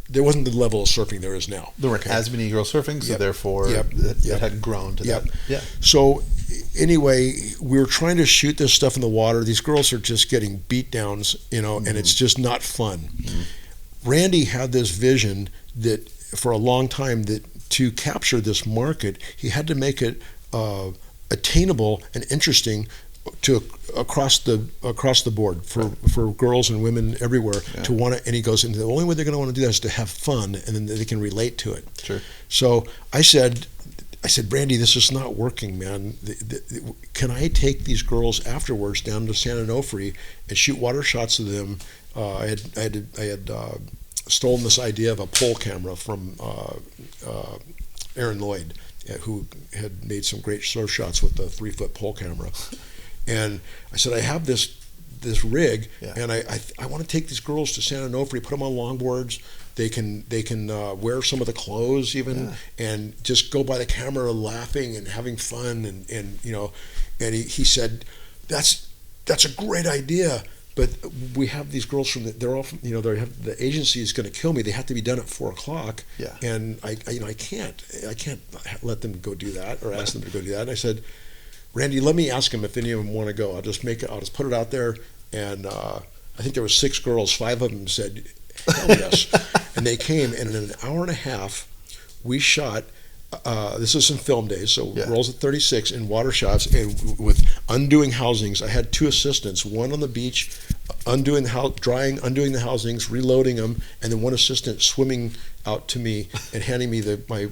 there wasn't the level of surfing there is now. There weren't as many girls surfing, so therefore it had grown to that. Yeah. So anyway, we were trying to shoot this stuff in the water. These girls are just getting beat downs, and it's just not fun. Randy had this vision that for a long time, that to capture this market, he had to make it attainable and interesting to across the board for girls and women everywhere to want to. And he goes, and the only way they're going to want to do that is to have fun, and then they can relate to it. Sure. So I said, Brandy, this is not working, man. Can I take these girls afterwards down to San Onofre and shoot water shots of them? I had stolen this idea of a pole camera from Aaron Lloyd, who had made some great surf shots with the 3-foot pole camera. And I said, I have this rig, and I want to take these girls to San Onofre, put them on longboards. They can wear some of the clothes even, and just go by the camera laughing and having fun. And he said, that's a great idea. But we have these girls they're all from, the agency is going to kill me. They have to be done at 4:00. Yeah. And I can't let them go do that or ask them to go do that. And I said, Randy, let me ask them if any of them want to go. I'll just put it out there. And I think there were 6 girls. 5 of them said, hell yes. And they came, and in an hour and a half, we shot. This is some film days, so rolls at 36 in water shots, and with undoing housings. I had 2 assistants, one on the beach, undoing the housings, reloading them, and then one assistant swimming out to me and handing me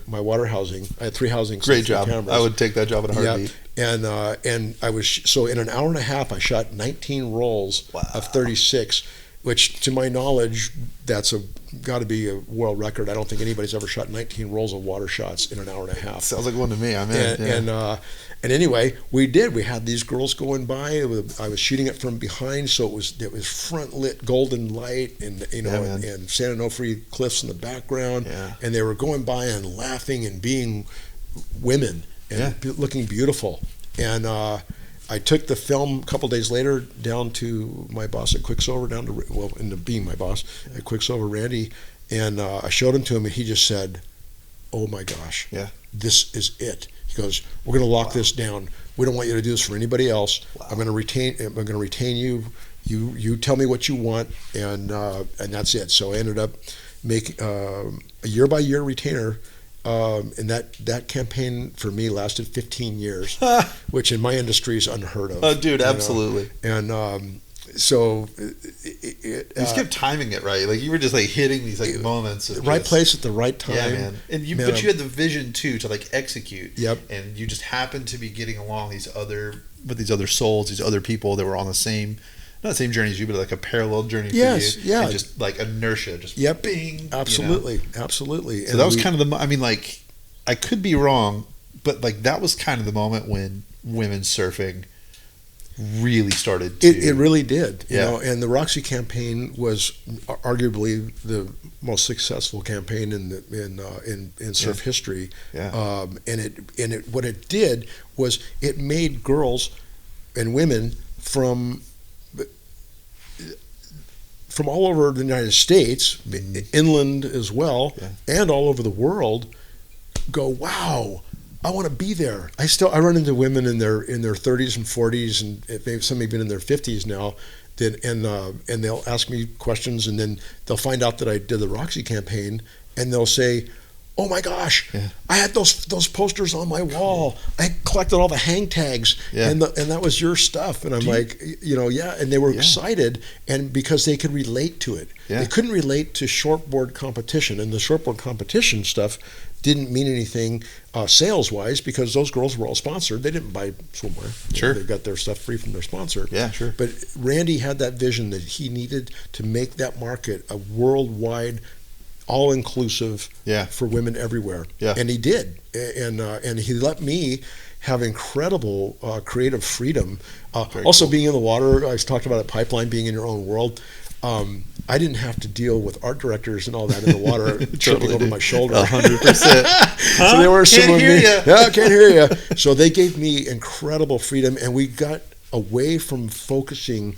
my water housing. I had 3 housings. Great job. I would take that job in a heartbeat. Yeah. And I was so in an hour and a half, I shot 19 rolls of 36. Which, to my knowledge, that's got to be a world record. I don't think anybody's ever shot 19 rolls of water shots in an hour and a half. Sounds like one to me. I'm in. And anyway, we did. We had these girls going by. I was shooting it from behind, so it was front lit golden light, and and San Onofre cliffs in the background, and they were going by and laughing and being women and looking beautiful. And I took the film a couple days later down to my boss at Quicksilver, ended up being my boss at Quicksilver, Randy, and I showed him to him, and he just said, "Oh my gosh, this is it." He goes, "We're going to lock this down. We don't want you to do this for anybody else. I'm going to retain you. You tell me what you want, and that's it." So I ended up making a year-by-year retainer. And that campaign for me lasted 15 years, which in my industry is unheard of. Oh, dude, absolutely. And so you just kept timing it right. Like you were just like hitting these like moments. Right place at the right time. Yeah, man. And but you had the vision too to like execute. Yep. And you just happened to be getting along these other souls, these other people that were on the same. Not the same journey as you, but like a parallel journey for you. And just like inertia, just bing. Absolutely, absolutely. So and that was kind of the. I mean, like, I could be wrong, but like that was kind of the moment when women's surfing really started to. It really did. You know, and the Roxy campaign was arguably the most successful campaign in surf history. Yeah. And what it did was it made girls and women from all over the United States, inland as well, and all over the world, go, wow, I want to be there. I run into women in their 30s and 40s, and maybe some even in their 50s now, and they'll ask me questions, and then they'll find out that I did the Roxy campaign, and they'll say, "Oh my gosh, I had those posters on my wall. I collected all the hang tags, and that was your stuff." And I'm like, and they were excited, and because they could relate to it. They couldn't relate to shortboard competition, and the shortboard competition stuff didn't mean anything sales-wise because those girls were all sponsored. They didn't buy swimwear. Sure. They got their stuff free from their sponsor. Yeah, sure. But Randy had that vision that he needed to make that market a worldwide, all-inclusive for women everywhere. And he did. And he let me have incredible creative freedom. Also, being in the water, I talked about a pipeline, being in your own world. I didn't have to deal with art directors and all that in the water tripping over my shoulder. 100%. So they were Can't hear you. Yeah, can't hear you. So they gave me incredible freedom, and we got away from focusing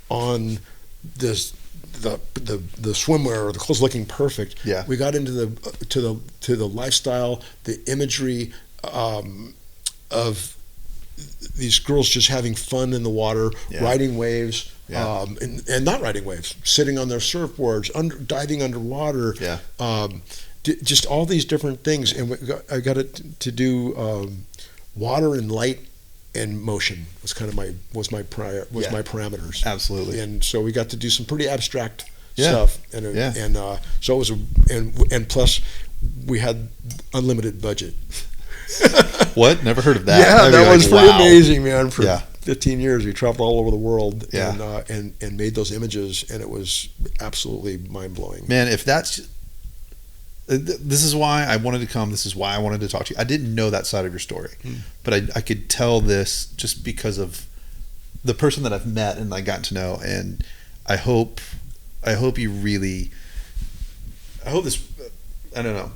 on this the swimwear or the clothes looking perfect. Yeah. We got into the lifestyle, the imagery of these girls just having fun in the water, riding waves, and not riding waves, sitting on their surfboards, diving underwater. Just all these different things, and I got it to do water and light and motion was kind of my parameters. Absolutely. And so we got to do some pretty abstract stuff, and so it was and plus we had unlimited budget. What? Never heard of that. Yeah, that was pretty amazing, man. For Yeah. 15 years, we traveled all over the world Yeah. and made those images, and it was absolutely mind blowing. Man, if that's this is why I wanted to come. This is why I wanted to talk to you. I didn't know that side of your story, but I could tell this just because of the person that I've met and I gotten to know. And I hope you really. I hope this. I don't know.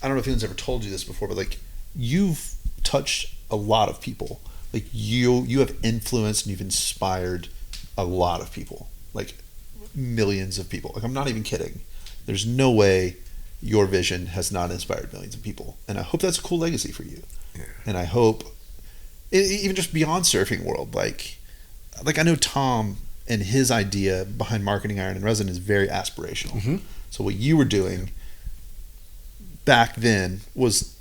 I don't know if anyone's ever told you this before, but like you've touched a lot of people. Like you have influenced and you've inspired a lot of people. Like millions of people. Like I'm not even kidding. There's no way your vision has not inspired millions of people, and I hope that's a cool legacy for you. And I hope even just beyond surfing world, like I know Tom and his idea behind marketing Iron and Resin is very aspirational. So what you were doing back then was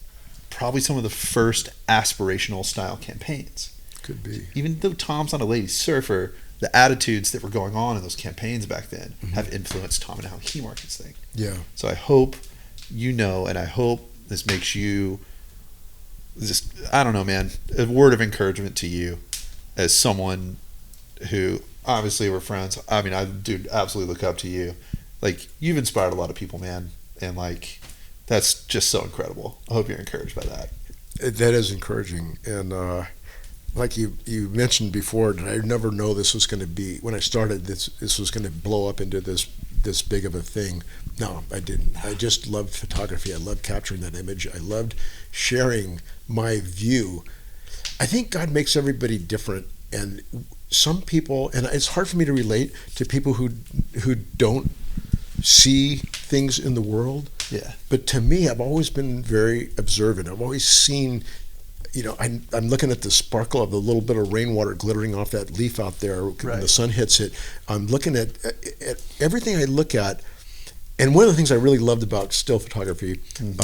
probably some of the first aspirational style campaigns. Could be. Even though Tom's not a lady surfer, the attitudes that were going on in those campaigns back then have influenced Tom and how he markets things. Yeah. So I hope and I hope this makes you just, I don't know, man, a word of encouragement to you as someone who, obviously we're friends. I mean, I do absolutely look up to you. Like, you've inspired a lot of people, man. And like, that's just so incredible. I hope you're encouraged by that. That is encouraging. And like you mentioned before, did I never know this was going to be, when I started, this was going to blow up into this big of a thing. No, I didn't. I just loved photography. I loved capturing that image. I loved sharing my view. I think God makes everybody different, and some people, and it's hard for me to relate to people who don't see things in the world. Yeah. But to me, I've always been very observant. I've always seen, I'm looking at the sparkle of the little bit of rainwater glittering off that leaf out there when the sun hits it. I'm looking at everything I look at. And one of the things I really loved about still photography, and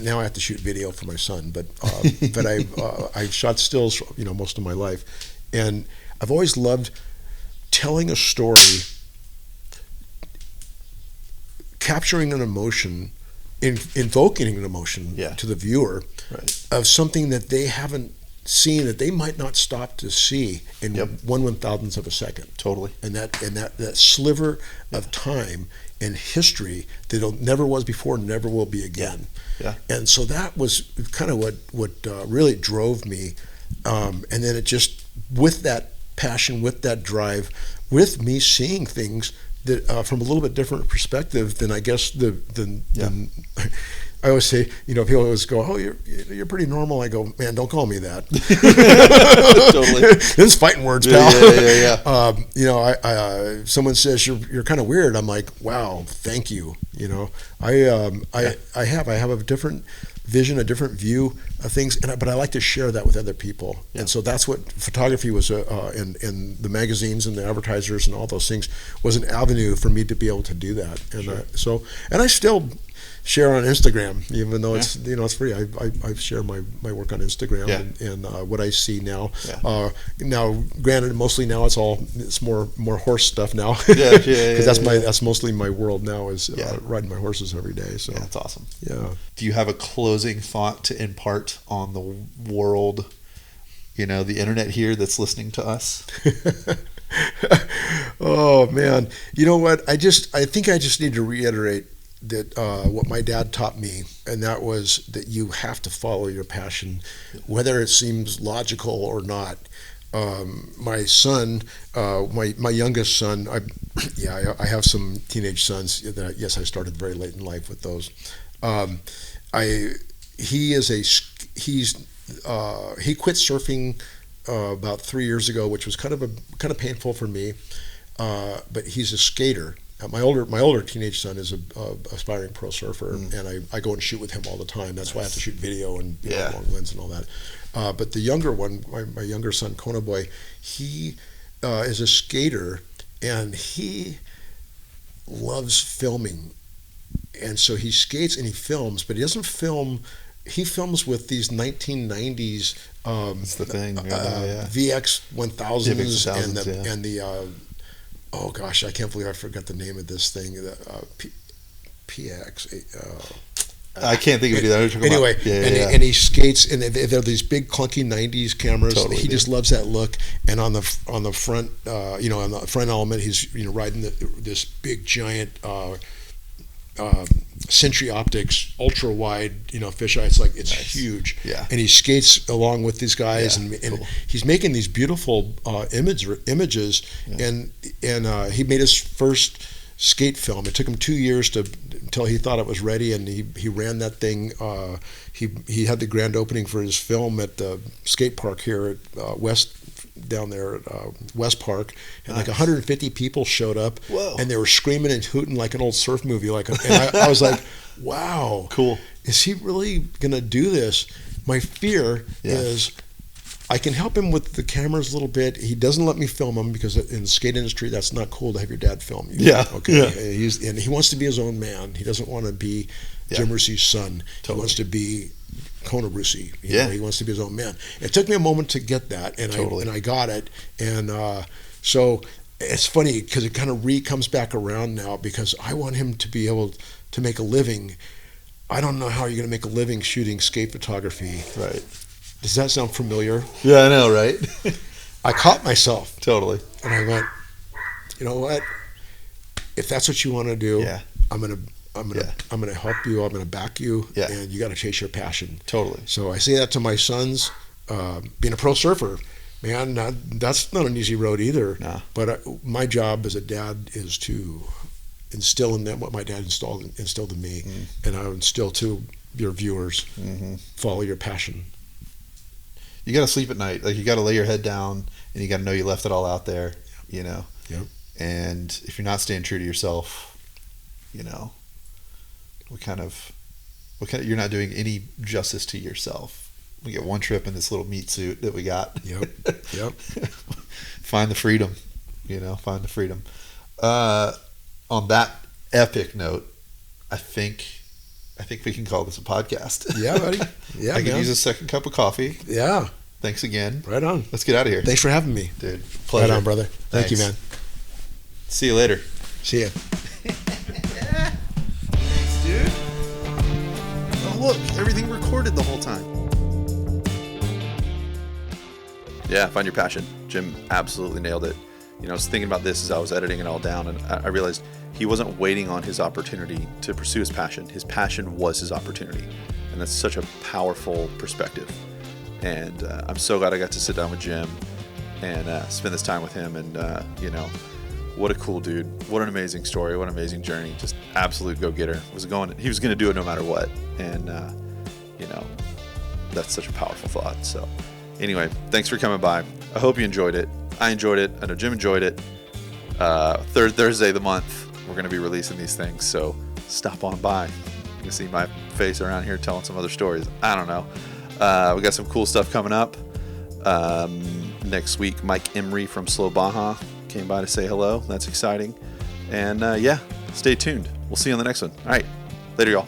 now I have to shoot video for my son, but I've shot stills, most of my life, and I've always loved telling a story, capturing an emotion, invoking an emotion to the viewer of something that they haven't seen, that they might not stop to see in 1/1000th of a second. Totally. And that sliver of time and history that never was before, never will be again. Yeah. And so that was kind of what really drove me. And then it just, with that passion, with that drive, with me seeing things that from a little bit different perspective than I guess I always say, people always go, "Oh, you're pretty normal." I go, "Man, don't call me that." Totally. It's fighting words, pal. Yeah. Someone says you're kind of weird. I'm like, "Wow, thank you." I have a different vision, a different view of things, but I like to share that with other people. Yeah. And so that's what photography was, in the magazines and the advertisers and all those things, was an avenue for me to be able to do that. And and I still share on Instagram, even though it's it's free. I share my work on Instagram and what I see now. Now, granted, mostly now it's more horse stuff now. Because that's mostly my world now, is riding my horses every day. So that's awesome. Yeah. Do you have a closing thought to impart on the world? The internet here that's listening to us. Oh man, you know what? I think I just need to reiterate that what my dad taught me, and that was that you have to follow your passion, whether it seems logical or not. my son, my youngest son, I have some teenage sons that yes, I started very late in life with those. He quit surfing about 3 years ago, which was kind of painful for me. But he's a skater. My older teenage son is a aspiring pro surfer, and I go and shoot with him all the time. That's why I have to shoot video and long lens and all that. But the younger one, my younger son, Kona Boy, he is a skater, and he loves filming. And so he skates and he films, but he doesn't film. He films with these 1990s That's the thing. VX 1000s and the oh gosh, I can't believe I forgot the name of this thing. PX. I can't think of it either. Anyway, and he skates, and they're these big clunky '90s cameras. Totally, he just loves that look. And on the front, on the front element, he's riding this big giant Century Optics ultra wide fisheye. It's nice. Huge. Yeah. And he skates along with these guys, and cool. He's making these beautiful images. Yeah. And he made his first skate film. It took him 2 years until he thought it was ready, and he ran that thing. He had the grand opening for his film at the skate park here at West Park, and nice. like 150 people showed up. Whoa. And they were screaming and hooting like an old surf movie. And I was like, wow, cool. Is he really gonna do this? My fear is I can help him with the cameras a little bit. He doesn't let me film him because in the skate industry, that's not cool to have your dad film you. Yeah. Okay. Yeah. And he wants to be his own man. He doesn't want to be Jim Russi's son. Totally. He wants to be Kona Russi. He wants to be his own man. It took me a moment to get that, and I got it. And so it's funny because it kind of comes back around now because I want him to be able to make a living. I don't know how you're going to make a living shooting skate photography. Right. Does that sound familiar? Yeah, I know, right? I caught myself. Totally. And I went, you know what? If that's what you want to do, I'm gonna help you. I'm gonna back you, and you got to chase your passion. Totally. So I say that to my sons. Being a pro surfer, man, that's not an easy road either. No. But my job as a dad is to instill in them what my dad instilled in me, and I instill to your viewers. Follow your passion. You got to sleep at night. Like you got to lay your head down, and you got to know you left it all out there. Yep. And if you're not staying true to yourself, you're not doing any justice to yourself. We get one trip in this little meat suit that we got. Yep. Find the freedom. Find the freedom. On that epic note, I think we can call this a podcast. Yeah, buddy. Yeah, I could use a second cup of coffee. Yeah. Thanks again. Right on. Let's get out of here. Thanks for having me. Dude, pleasure. Right on, brother. Thank you, man. See you later. See ya. Thanks, dude. Oh, look. Everything recorded the whole time. Yeah, find your passion. Jim absolutely nailed it. I was thinking about this as I was editing it all down, and I realized he wasn't waiting on his opportunity to pursue his passion. His passion was his opportunity. And that's such a powerful perspective. And I'm so glad I got to sit down with Jim and spend this time with him. And, what a cool dude. What an amazing story. What an amazing journey. Just absolute go-getter. He was going to do it no matter what. And, that's such a powerful thought. So anyway, thanks for coming by. I hope you enjoyed it. I enjoyed it. I know Jim enjoyed it. Third Thursday of the month, we're going to be releasing these things. So stop on by. You can see my face around here telling some other stories. I don't know. We got some cool stuff coming up. Next week, Mike Emery from Slow Baja came by to say hello. That's exciting. And stay tuned. We'll see you on the next one. All right. Later, y'all.